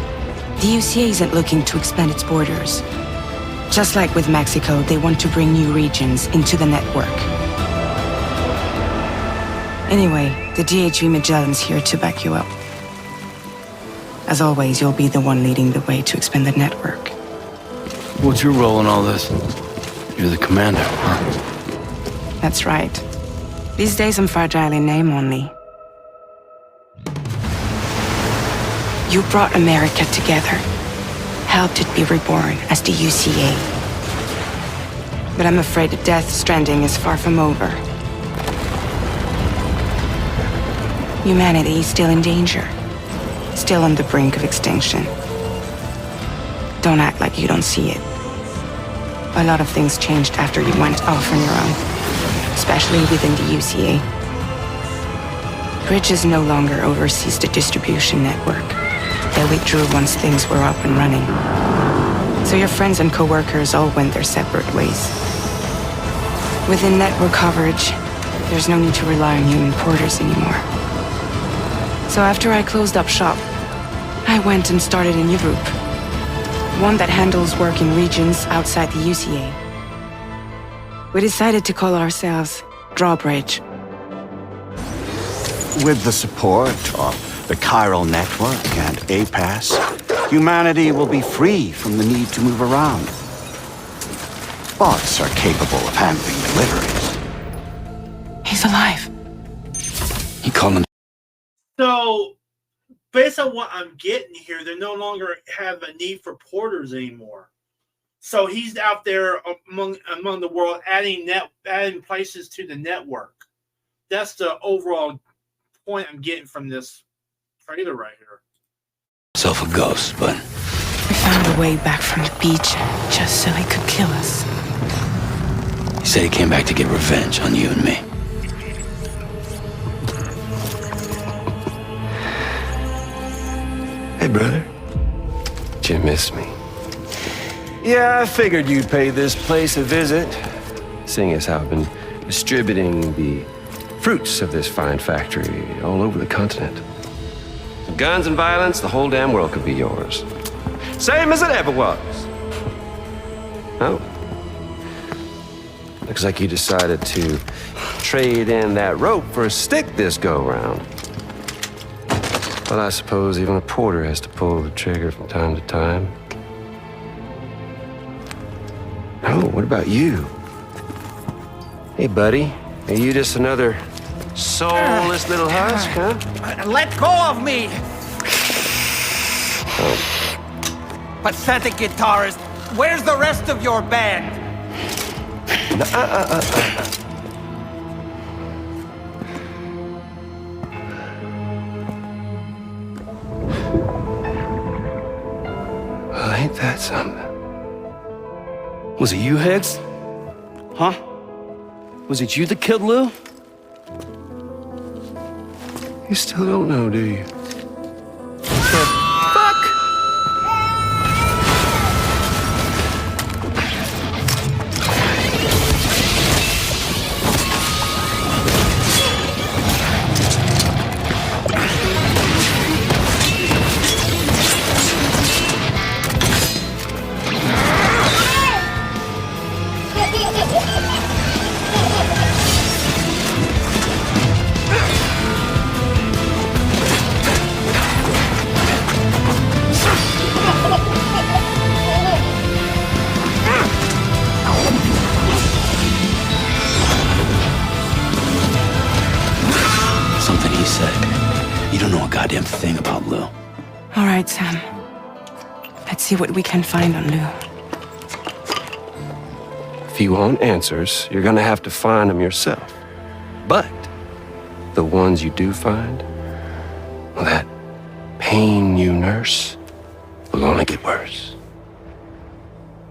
The UCA isn't looking to expand its borders. Just like with Mexico, they want to bring new regions into the network. Anyway, the DHV Magellan's here to back you up. As always, you'll be the one leading the way to expand the network. What's your role in all this? You're the commander, huh? That's right. These days I'm fragile in name only. You brought America together, helped it be reborn as the UCA. But I'm afraid that Death Stranding is far from over. Humanity is still in danger, still on the brink of extinction. Don't act like you don't see it. A lot of things changed after you went off on your own, especially within the UCA. Bridges no longer oversees the distribution network. They withdrew once things were up and running. So your friends and co-workers all went their separate ways. Within network coverage, there's no need to rely on human porters anymore. So after I closed up shop, I went and started a new group. One that handles work in regions outside the UCA. We decided to call ourselves Drawbridge. With the support of the Chiral Network and APAS, humanity will be free from the need to move around. Bots are capable of handling deliveries. He's alive. He called him. So, based on what I'm getting here, they no longer have a need for porters anymore. So he's out there among the world, adding places to the network. That's the overall point I'm getting from this trailer right here. Self a ghost, but We found a way back from the beach just so he could kill us. he said he came back to get revenge on you and me. Hey, brother. Did you miss me? Yeah, I figured you'd pay this place a visit, seeing as how I've been distributing the fruits of this fine factory all over the continent. Guns and violence, the whole damn world could be yours. Same as it ever was. Oh. Looks like you decided to trade in that rope for a stick this go-round. Well, I suppose even a porter has to pull the trigger from time to time. Oh, what about you? Hey, buddy. Are you just another soulless little husk, huh? Let go of me! Oh. Pathetic guitarist. Where's the rest of your band? Well, ain't that something? Was it you, Higgs? Huh? Was it you that killed Lou? You still don't know, do you? Lou. All right, Sam. Let's see what we can find on Lou. If you want answers, you're gonna have to find them yourself. But the ones you do find, well, that pain you nurse will only get worse.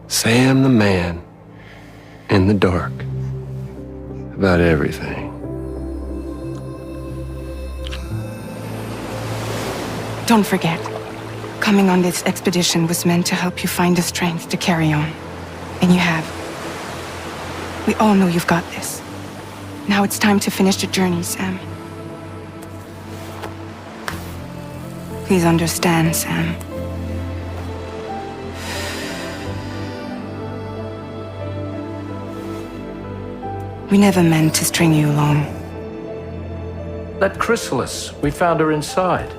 Sam the man in the dark about everything. Don't forget, coming on this expedition was meant to help you find the strength to carry on. And you have. We all know you've got this. Now it's time to finish the journey, Sam. Please understand, Sam. We never meant to string you along. That chrysalis, we found her inside.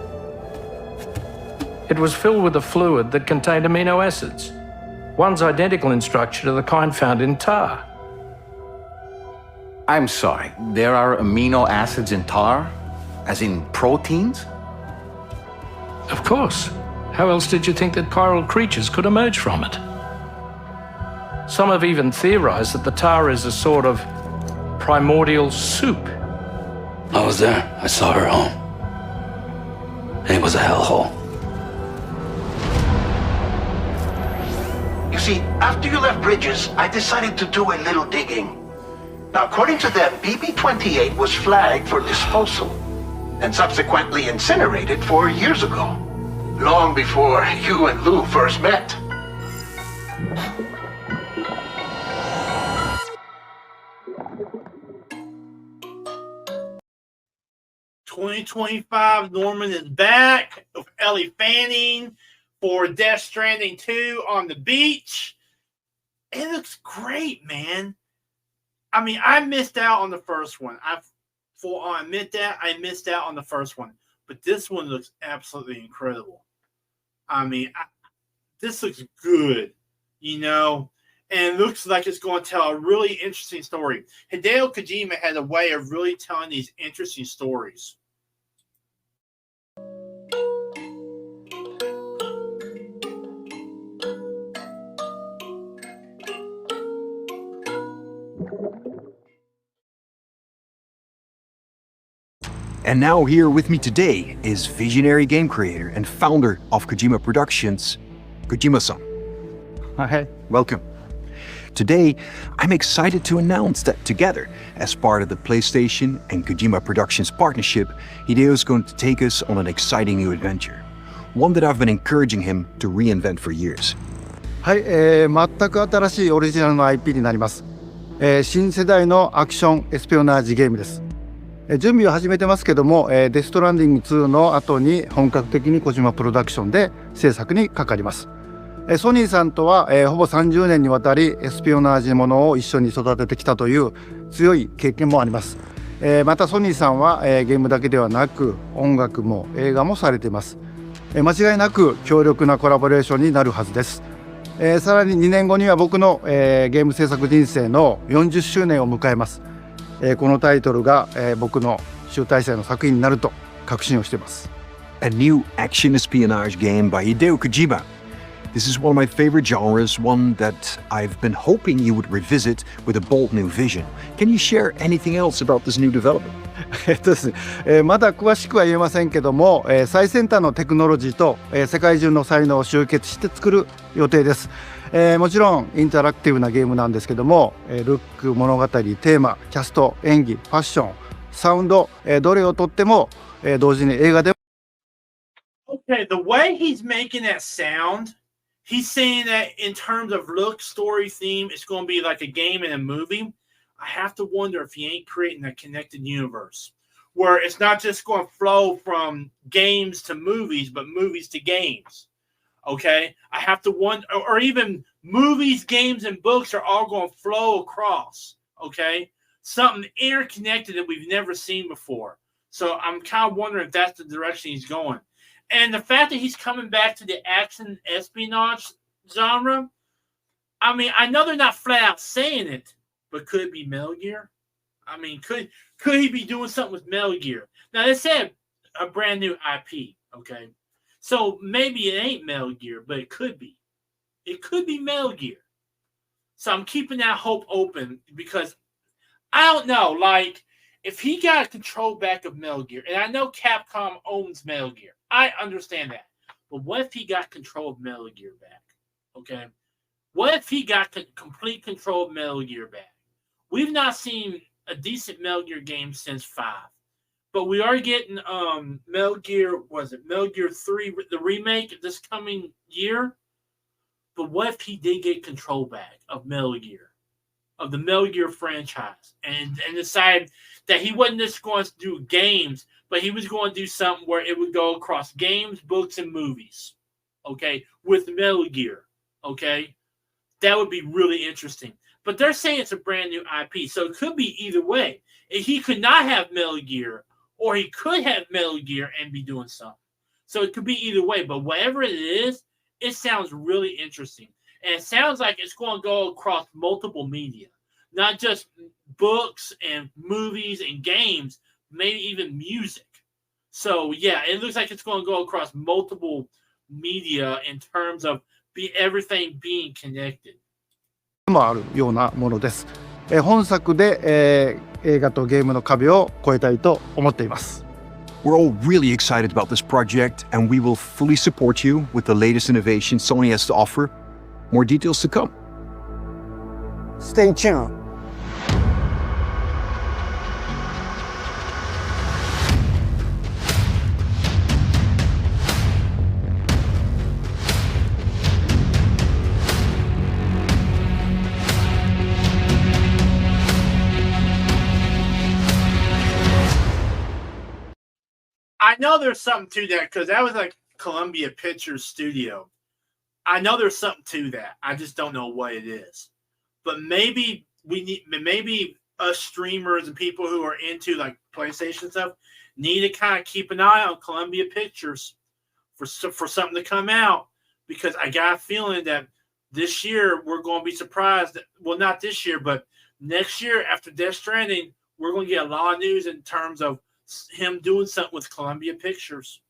It was filled with a fluid that contained amino acids. One's identical in structure to the kind found in tar. I'm sorry, there are amino acids in tar? As in proteins? Of course. How else did you think that chiral creatures could emerge from it? Some have even theorized that the tar is a sort of primordial soup. I was there. I saw her home. And it was a hellhole. You see, after you left Bridges, I decided to do a little digging. Now, according to them, BB-28 was flagged for disposal and subsequently incinerated 4 years ago, long before you and Lou first met. 2025, Norman is back with Ellie Fanning for Death Stranding 2 on the beach. It looks great, man. I mean, I missed out on the first one. I admit that I missed out on the first one, but this one looks absolutely incredible. I mean, this looks good, you know, and it looks like it's going to tell a really interesting story. Hideo Kojima had a way of really telling these interesting stories. And now here with me today is visionary game creator and founder of Kojima Productions, Kojima-san. Hi. Welcome. Today, I'm excited to announce that together, as part of the PlayStation and Kojima Productions partnership, Hideo is going to take us on an exciting new adventure. One that I've been encouraging him to reinvent for years. はい、全く新しいオリジナルの IP になります。新世代のアクションエスピオナージゲームです。準備を始めてますけども、デストランディング2の後に本格的に小島プロダクションで制作にかかります。ソニーさんとは、ほぼ30年にわたりエスピオナージものを一緒に育ててきたという強い経験もあります。またソニーさんは、ゲームだけではなく音楽も映画もされています。間違いなく強力なコラボレーションになるはずです。さらに2年後には僕の、ゲーム制作人生の40周年を迎えます。このタイトルが、僕の集大成の作品になると確信をしています。A new action espionage game by Hideo Kojima. This is one of my favorite genres, one that I've been hoping you would revisit with a bold new vision. Can you share anything else about this new development? ですね、まだ詳しくは言えませんけども、最先端のテクノロジーと、世界中の才能を集結して作る予定です。もちろんインタラクティブなゲームなんですけども、ルック、物語、テーマ、キャスト、演技、ファッション、サウンド、どれをとっても、同時に映画でも。Okay, the way he's making that sound, he's saying that in terms of look, story, theme, it's going to be like a game and a movie. I have to wonder if he ain't creating a connected universe where it's not just going to flow from games to movies, but movies to games. Okay, I have to wonder, or even movies, games, and books are all going to flow across. Okay, something interconnected that we've never seen before. So I'm kind of wondering if that's the direction he's going. And the fact that he's coming back to the action espionage genre, I mean, I know they're not flat out saying it, but could it be Metal Gear? I mean, could he be doing something with Metal Gear? Now, they said a brand new IP, okay? So maybe it ain't Metal Gear, but it could be. It could be Metal Gear. So I'm keeping that hope open because I don't know. Like, if he got control back of Metal Gear, and I know Capcom owns Metal Gear, I understand that. But what if he got control of Metal Gear back? Okay, what if he got complete control of Metal Gear back? We've not seen a decent Metal Gear game since 5, but we are getting Metal Gear. Was it Metal Gear 3, the remake this coming year? But what if he did get control back of Metal Gear, of the Metal Gear franchise, and decided that he wasn't just going to do games, but he was going to do something where it would go across games, books, and movies, okay, with Metal Gear, okay? That would be really interesting. But they're saying it's a brand new IP, so it could be either way. He could not have Metal Gear, or he could have Metal Gear and be doing something. So it could be either way, but whatever it is, it sounds really interesting. And it sounds like it's going to go across multiple media, not just books and movies and games, maybe even music. So, yeah, it looks like it's going to go across multiple media in terms of everything being connected. もあるようなものです。本作で、映画とゲームの壁を越えたいと思っています。We're all really excited about this project, and we will fully support you with the latest innovation Sony has to offer. More details to come. Stay tuned. I know there's something to that because that was like Columbia Pictures Studio. I know there's something to that. I just don't know what it is. But maybe maybe us streamers and people who are into like PlayStation stuff need to kind of keep an eye on Columbia Pictures for something to come out, because I got a feeling that this year we're going to be surprised. Well, not this year, but next year after Death Stranding, we're going to get a lot of news in terms of him doing something with Columbia Pictures.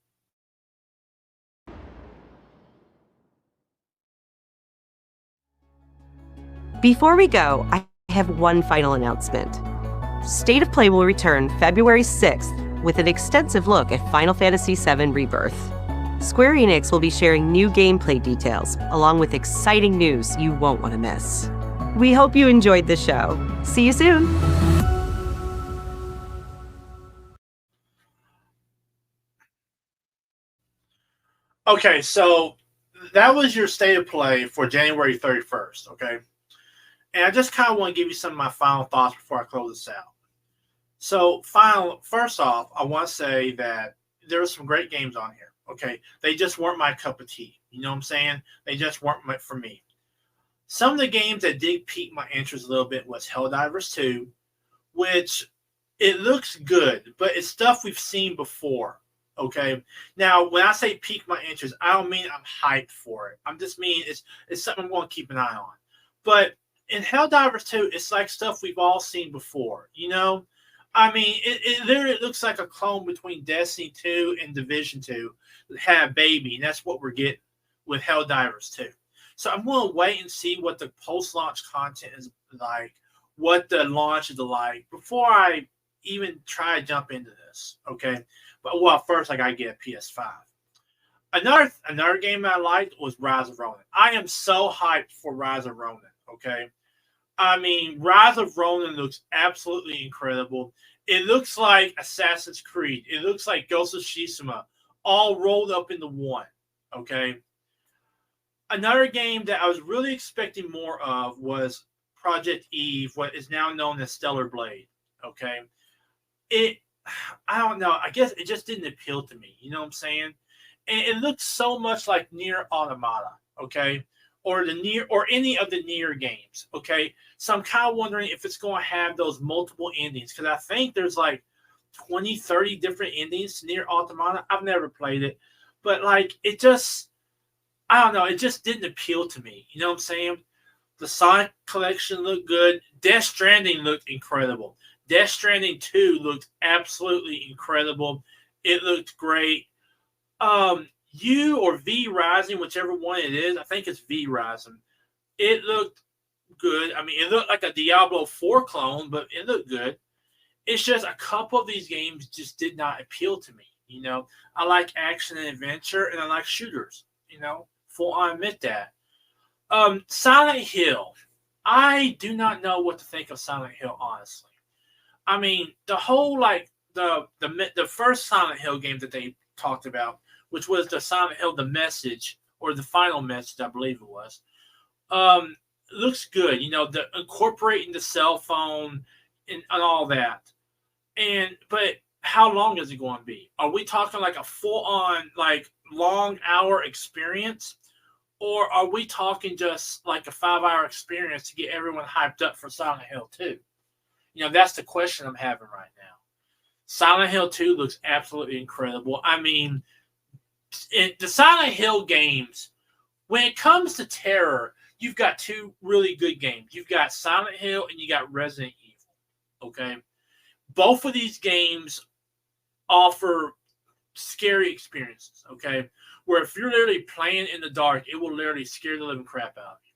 Before we go, I have one final announcement. State of Play will return February 6th with an extensive look at Final Fantasy VII Rebirth. Square Enix will be sharing new gameplay details, along with exciting news you won't want to miss. We hope you enjoyed the show. See you soon! Okay, so that was your state of play for January 31st, okay? And I just kind of want to give you some of my final thoughts before I close this out. So, first off, I want to say that there are some great games on here, okay? They just weren't my cup of tea. You know what I'm saying? They just weren't meant for me. Some of the games that did pique my interest a little bit was Helldivers 2, which it looks good, but it's stuff we've seen before. Okay. Now, when I say pique my interest, I don't mean I'm hyped for it. I'm just mean it's something I'm going to keep an eye on. But in Helldivers 2, it's like stuff we've all seen before. You know, I mean, it literally looks like a clone between Destiny 2 and Division 2 that had a baby, and that's what we're getting with Helldivers 2. So I'm going to wait and see what the post-launch content is like, what the launch is like before I even try to jump into this. Okay. But well, first I gotta get a PS5. Another game I liked was Rise of Ronin. I am so hyped for Rise of Ronin. Okay, I mean, Rise of Ronin looks absolutely incredible. It looks like Assassin's Creed. It looks like Ghost of Tsushima, all rolled up into one. Okay. Another game that I was really expecting more of was Project Eve, what is now known as Stellar Blade. Okay, I don't know. I guess it just didn't appeal to me. You know what I'm saying? And it looks so much like Nier Automata, okay? Or any of the Nier games, okay? So I'm kind of wondering if it's going to have those multiple endings, because I think there's like 20, 30 different endings to Nier Automata. I've never played it, but like it just, I don't know. It just didn't appeal to me. You know what I'm saying? The Sonic collection looked good. Death Stranding looked incredible. Death Stranding 2 looked absolutely incredible. It looked great. U or V Rising, whichever one it is, I think it's V Rising. It looked good. I mean, it looked like a Diablo 4 clone, but it looked good. It's just a couple of these games just did not appeal to me. I like action and adventure, and I like shooters. Full on admit that. Silent Hill. I do not know what to think of Silent Hill, honestly. I mean, the whole the first Silent Hill game that they talked about, which was the Silent Hill The Message, or the final message, I believe it was. Looks good. The incorporating the cell phone and all that. But how long is it going to be? Are we talking like a full-on, long hour experience? Or are we talking just like a 5-hour experience to get everyone hyped up for Silent Hill 2? That's the question I'm having right now. Silent Hill 2 looks absolutely incredible. I mean, the Silent Hill games, when it comes to terror, you've got two really good games. You've got Silent Hill and you got Resident Evil. Okay? Both of these games offer scary experiences. Okay? Where if you're literally playing in the dark, it will literally scare the living crap out of you.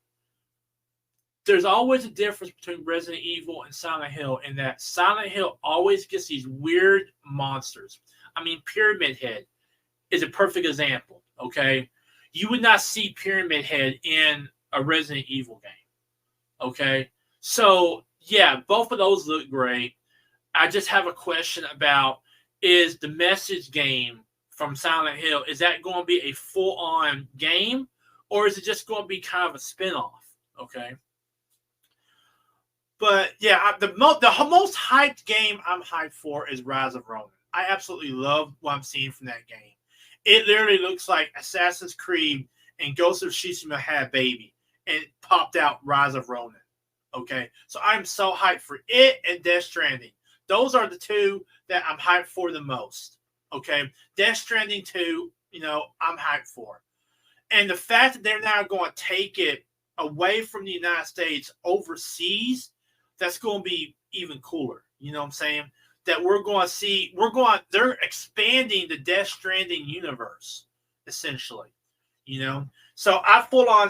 There's always a difference between Resident Evil and Silent Hill in that Silent Hill always gets these weird monsters. I mean, Pyramid Head is a perfect example, okay? You would not see Pyramid Head in a Resident Evil game, okay? So, yeah, both of those look great. I just have a question about, is the Message game from Silent Hill, is that going to be a full-on game, or is it just going to be kind of a spin-off, okay? But, yeah, the most hyped game I'm hyped for is Rise of Ronin. I absolutely love what I'm seeing from that game. It literally looks like Assassin's Creed and Ghost of Tsushima had a baby, and it popped out Rise of Ronin, okay? So I'm so hyped for it and Death Stranding. Those are the two that I'm hyped for the most, okay? Death Stranding 2, I'm hyped for. And the fact that they're now going to take it away from the United States overseas, that's going to be even cooler. You know what I'm saying? That we're going to see, they're expanding the Death Stranding universe, essentially. So I full on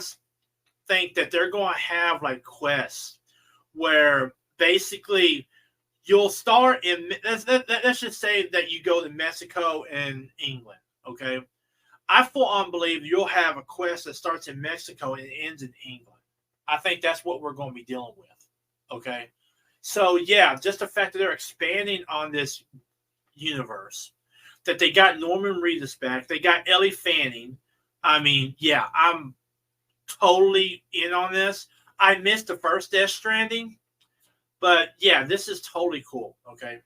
think that they're going to have quests where basically you'll start in, let's just say that you go to Mexico and England, okay? I full on believe you'll have a quest that starts in Mexico and ends in England. I think that's what we're going to be dealing with, okay? So, yeah, just the fact that they're expanding on this universe, that they got Norman Reedus back, they got Ellie Fanning. I mean, yeah, I'm totally in on this. I missed the first Death Stranding, but yeah, this is totally cool. Okay.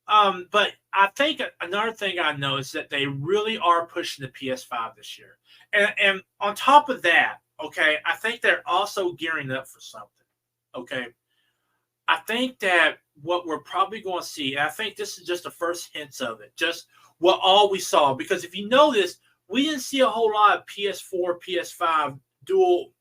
But I think another thing I know is that they really are pushing the PS5 this year. And on top of that, okay, I think they're also gearing up for something. Okay. I think that what we're probably going to see, and I think this is just the first hints of it, just what all we saw. Because if you notice, we didn't see a whole lot of PS4, PS5 dual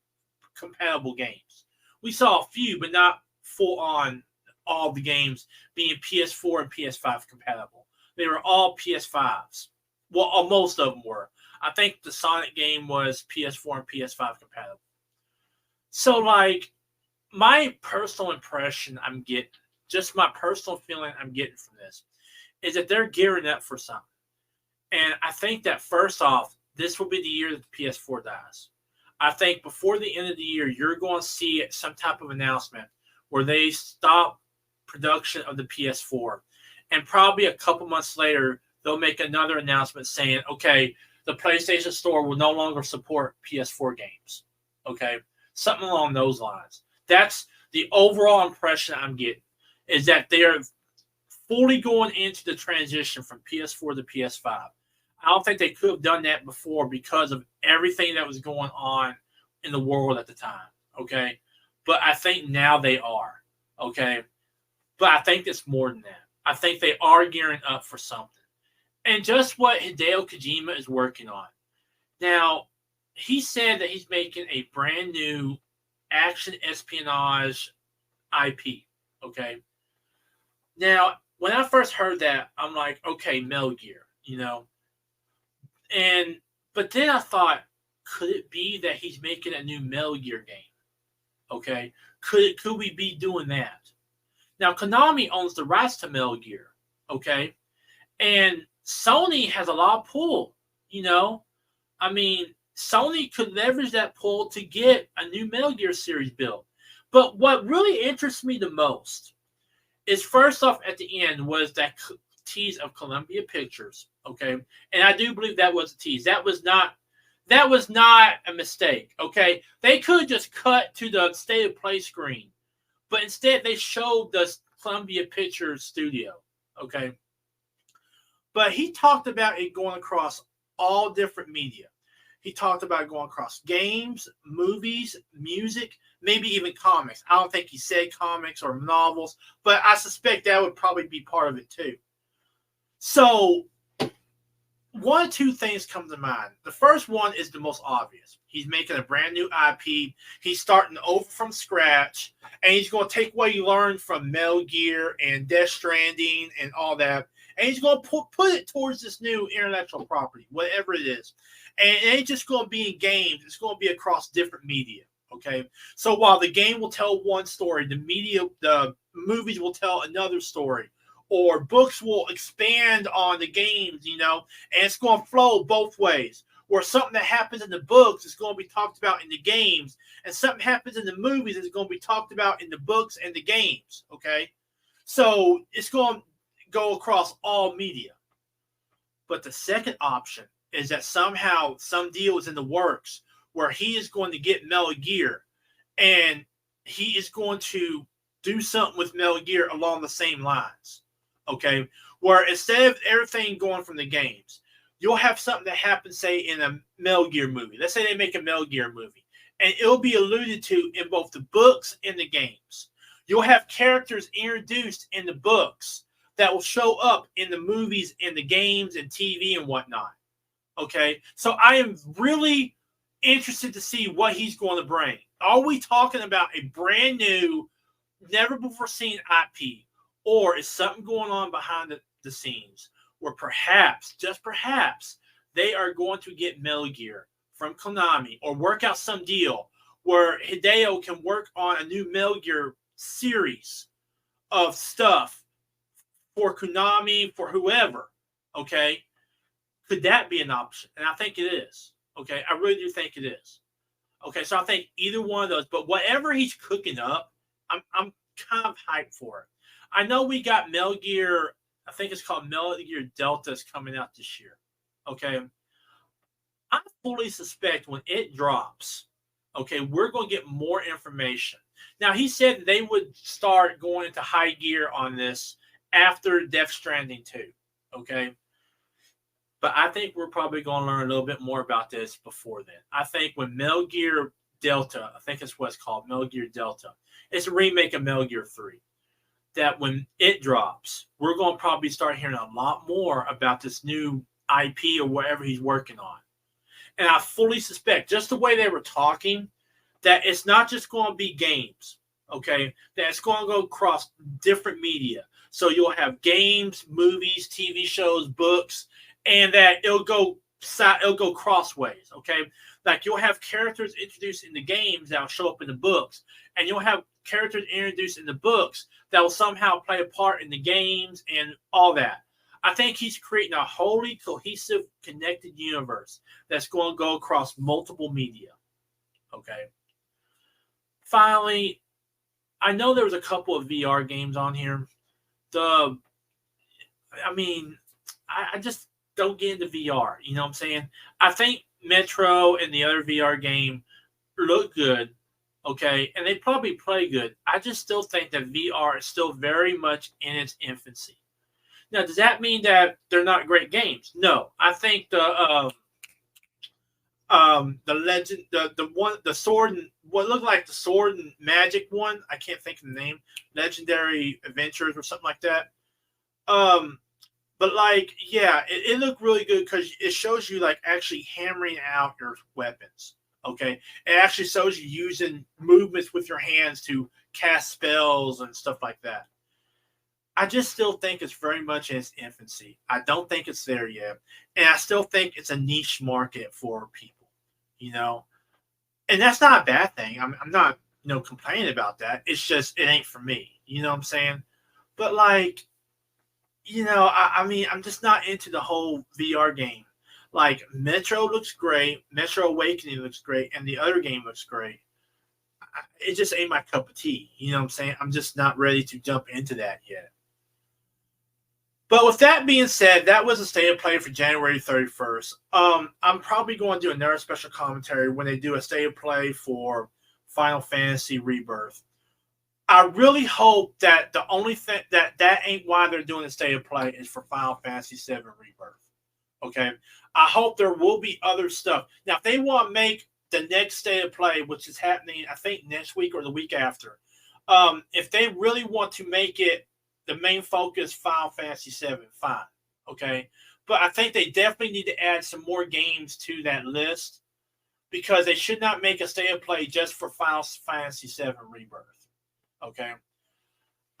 compatible games. We saw a few, but not full on all the games being PS4 and PS5 compatible. They were all PS5s. Well, most of them were. I think the Sonic game was PS4 and PS5 compatible. So, my personal impression I'm getting, just my personal feeling I'm getting from this, is that they're gearing up for something. And I think that first off, this will be the year that the PS4 dies. I think before the end of the year, you're going to see some type of announcement where they stop production of the PS4. And probably a couple months later, they'll make another announcement saying, okay, the PlayStation Store will no longer support PS4 games. Okay? Something along those lines. That's the overall impression I'm getting, is that they are fully going into the transition from PS4 to PS5. I don't think they could have done that before because of everything that was going on in the world at the time, okay? But I think now they are, okay? But I think it's more than that. I think they are gearing up for something. And just what Hideo Kojima is working on. Now, he said that he's making a brand new action espionage IP, okay? Now, when I first heard that, I'm like, okay, Metal Gear, But then I thought, could it be that he's making a new Metal Gear game? Okay, could we be doing that? Now Konami owns the rights to Metal Gear, okay, and Sony has a lot of pull. I mean, Sony could leverage that pull to get a new Metal Gear series built. But what really interests me the most is, first off, at the end was that tease of Columbia Pictures, okay, and I do believe that was a tease. That was not a mistake, okay. They could just cut to the State of Play screen, but instead they showed the Columbia Pictures studio, okay. But he talked about it going across all different media. He talked about it going across games, movies, music, maybe even comics. I don't think he said comics or novels, but I suspect that would probably be part of it too. So one or two things come to mind. The first one is the most obvious. He's making a brand new IP. He's starting over from scratch, and he's going to take what he learned from Metal Gear and Death Stranding and all that, and he's going to put it towards this new intellectual property, whatever it is. And it ain't just going to be in games. It's going to be across different media, okay? So while the game will tell one story, the movies will tell another story, or books will expand on the games, and it's going to flow both ways. Or something that happens in the books is going to be talked about in the games, and something happens in the movies is going to be talked about in the books and the games, okay? So it's going to go across all media. But the second option is that somehow some deal is in the works where he is going to get Metal Gear, and he is going to do something with Metal Gear along the same lines, okay? Where instead of everything going from the games, you'll have something that happens, say, in a Metal Gear movie. Let's say they make a Metal Gear movie, and it'll be alluded to in both the books and the games. You'll have characters introduced in the books that will show up in the movies and the games and TV and whatnot. Okay, so I am really interested to see what he's going to bring. Are we talking about a brand new, never before seen IP, or is something going on behind the scenes where perhaps, just perhaps, they are going to get Metal Gear from Konami or work out some deal where Hideo can work on a new Metal Gear series of stuff for Konami, for whoever, okay? Could that be an option? And I think it is. Okay, I really do think it is. Okay, so I think either one of those. But whatever he's cooking up, I'm kind of hyped for it. I know we got Metal Gear. I think it's called Metal Gear Delta is coming out this year. Okay, I fully suspect when it drops, okay, we're going to get more information. Now he said they would start going into high gear on this after Death Stranding 2. Okay. But I think we're probably going to learn a little bit more about this before then. I think when Metal Gear Delta, I think it's what it's called, Metal Gear Delta, it's a remake of Metal Gear 3, that when it drops, we're going to probably start hearing a lot more about this new IP or whatever he's working on. And I fully suspect, just the way they were talking, that it's not just going to be games, okay? That it's going to go across different media. So you'll have games, movies, TV shows, books, and that it'll go crossways, okay? Like you'll have characters introduced in the games that will show up in the books, and you'll have characters introduced in the books that will somehow play a part in the games and all that. I think he's creating a wholly cohesive, connected universe that's going to go across multiple media, okay? Finally, I know there was a couple of VR games on here. I just don't get into VR. You know what I'm saying? I think Metro and the other VR game look good, okay, and they probably play good. I just still think that VR is still very much in its infancy. Now, does that mean that they're not great games? No. I think the legend, the sword, and what looked like the sword and magic one, I can't think of the name, Legendary Adventures or something like that. But like, yeah, it looked really good because it shows you like actually hammering out your weapons. Okay, it actually shows you using movements with your hands to cast spells and stuff like that. I just still think it's very much in its infancy. I don't think it's there yet. And I still think it's a niche market for people, you know? And that's not a bad thing. I'm not, complaining about that. It's just, it ain't for me. You know what I'm saying? But like, I mean, I'm just not into the whole VR game. Like, Metro looks great. Metro Awakening looks great. And the other game looks great. It just ain't my cup of tea. You know what I'm saying? I'm just not ready to jump into that yet. But with that being said, that was a state of play for January 31st. I'm probably going to do another special commentary when they do a state of play for Final Fantasy Rebirth. I really hope that the only thing that ain't why they're doing the state of play is for Final Fantasy VII Rebirth. Okay, I hope there will be other stuff. Now, if they want to make the next state of play, which is happening, I think next week or the week after, if they really want to make it the main focus Final Fantasy VII, fine. Okay, but I think they definitely need to add some more games to that list because they should not make a state of play just for Final Fantasy VII Rebirth. Okay.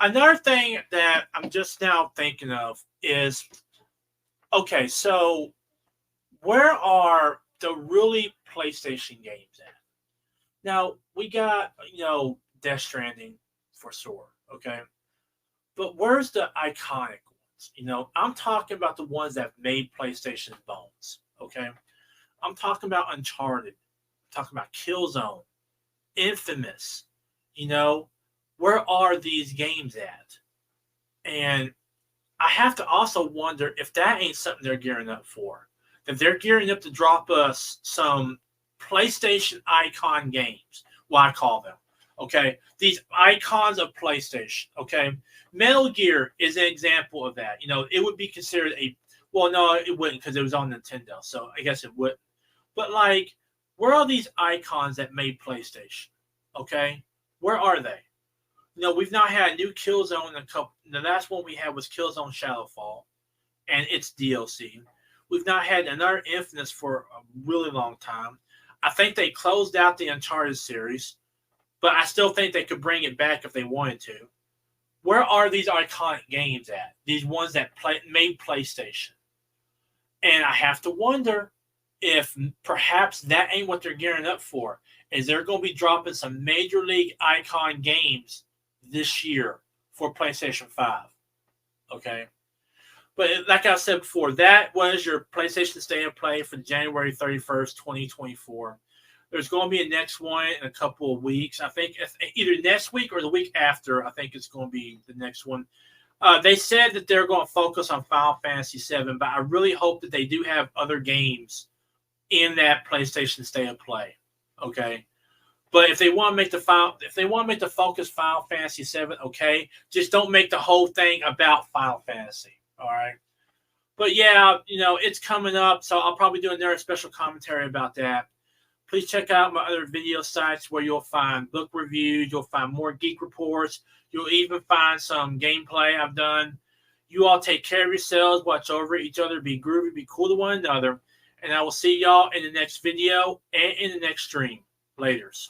Another thing that I'm just now thinking of is, okay, so where are the really PlayStation games at? Now, we got, Death Stranding for sure, okay? But where's the iconic ones? I'm talking about the ones that made PlayStation's bones, okay? I'm talking about Uncharted. I'm talking about Killzone, Infamous, where are these games at? And I have to also wonder if that ain't something they're gearing up for. If they're gearing up to drop us some PlayStation icon games, what I call them. Okay? These icons of PlayStation. Okay? Metal Gear is an example of that. It would be considered well, no, it wouldn't because it was on Nintendo. So I guess it wouldn't. But like, where are these icons that made PlayStation? Okay? Where are they? We've not had a new Killzone in a couple. The last one we had was Killzone Shadowfall, and its DLC. We've not had another Infamous for a really long time. I think they closed out the Uncharted series, but I still think they could bring it back if they wanted to. Where are these iconic games at? These ones that made PlayStation. And I have to wonder if perhaps that ain't what they're gearing up for. Is they're going to be dropping some Major League icon games this year for PlayStation 5. Okay. But like I said before, that was your PlayStation State of Play for January 31st, 2024. There's going to be a next one in a couple of weeks. I think either next week or the week after, I think it's going to be the next one. They said that they're going to focus on Final Fantasy VII, but I really hope that they do have other games in that PlayStation State of Play. Okay. But if they want to make the focus Final Fantasy VII, okay, just don't make the whole thing about Final Fantasy. All right. But yeah, it's coming up, so I'll probably do another special commentary about that. Please check out my other video sites where you'll find book reviews, you'll find more geek reports, you'll even find some gameplay I've done. You all take care of yourselves, watch over each other, be groovy, be cool to one another, and I will see y'all in the next video and in the next stream. Laters.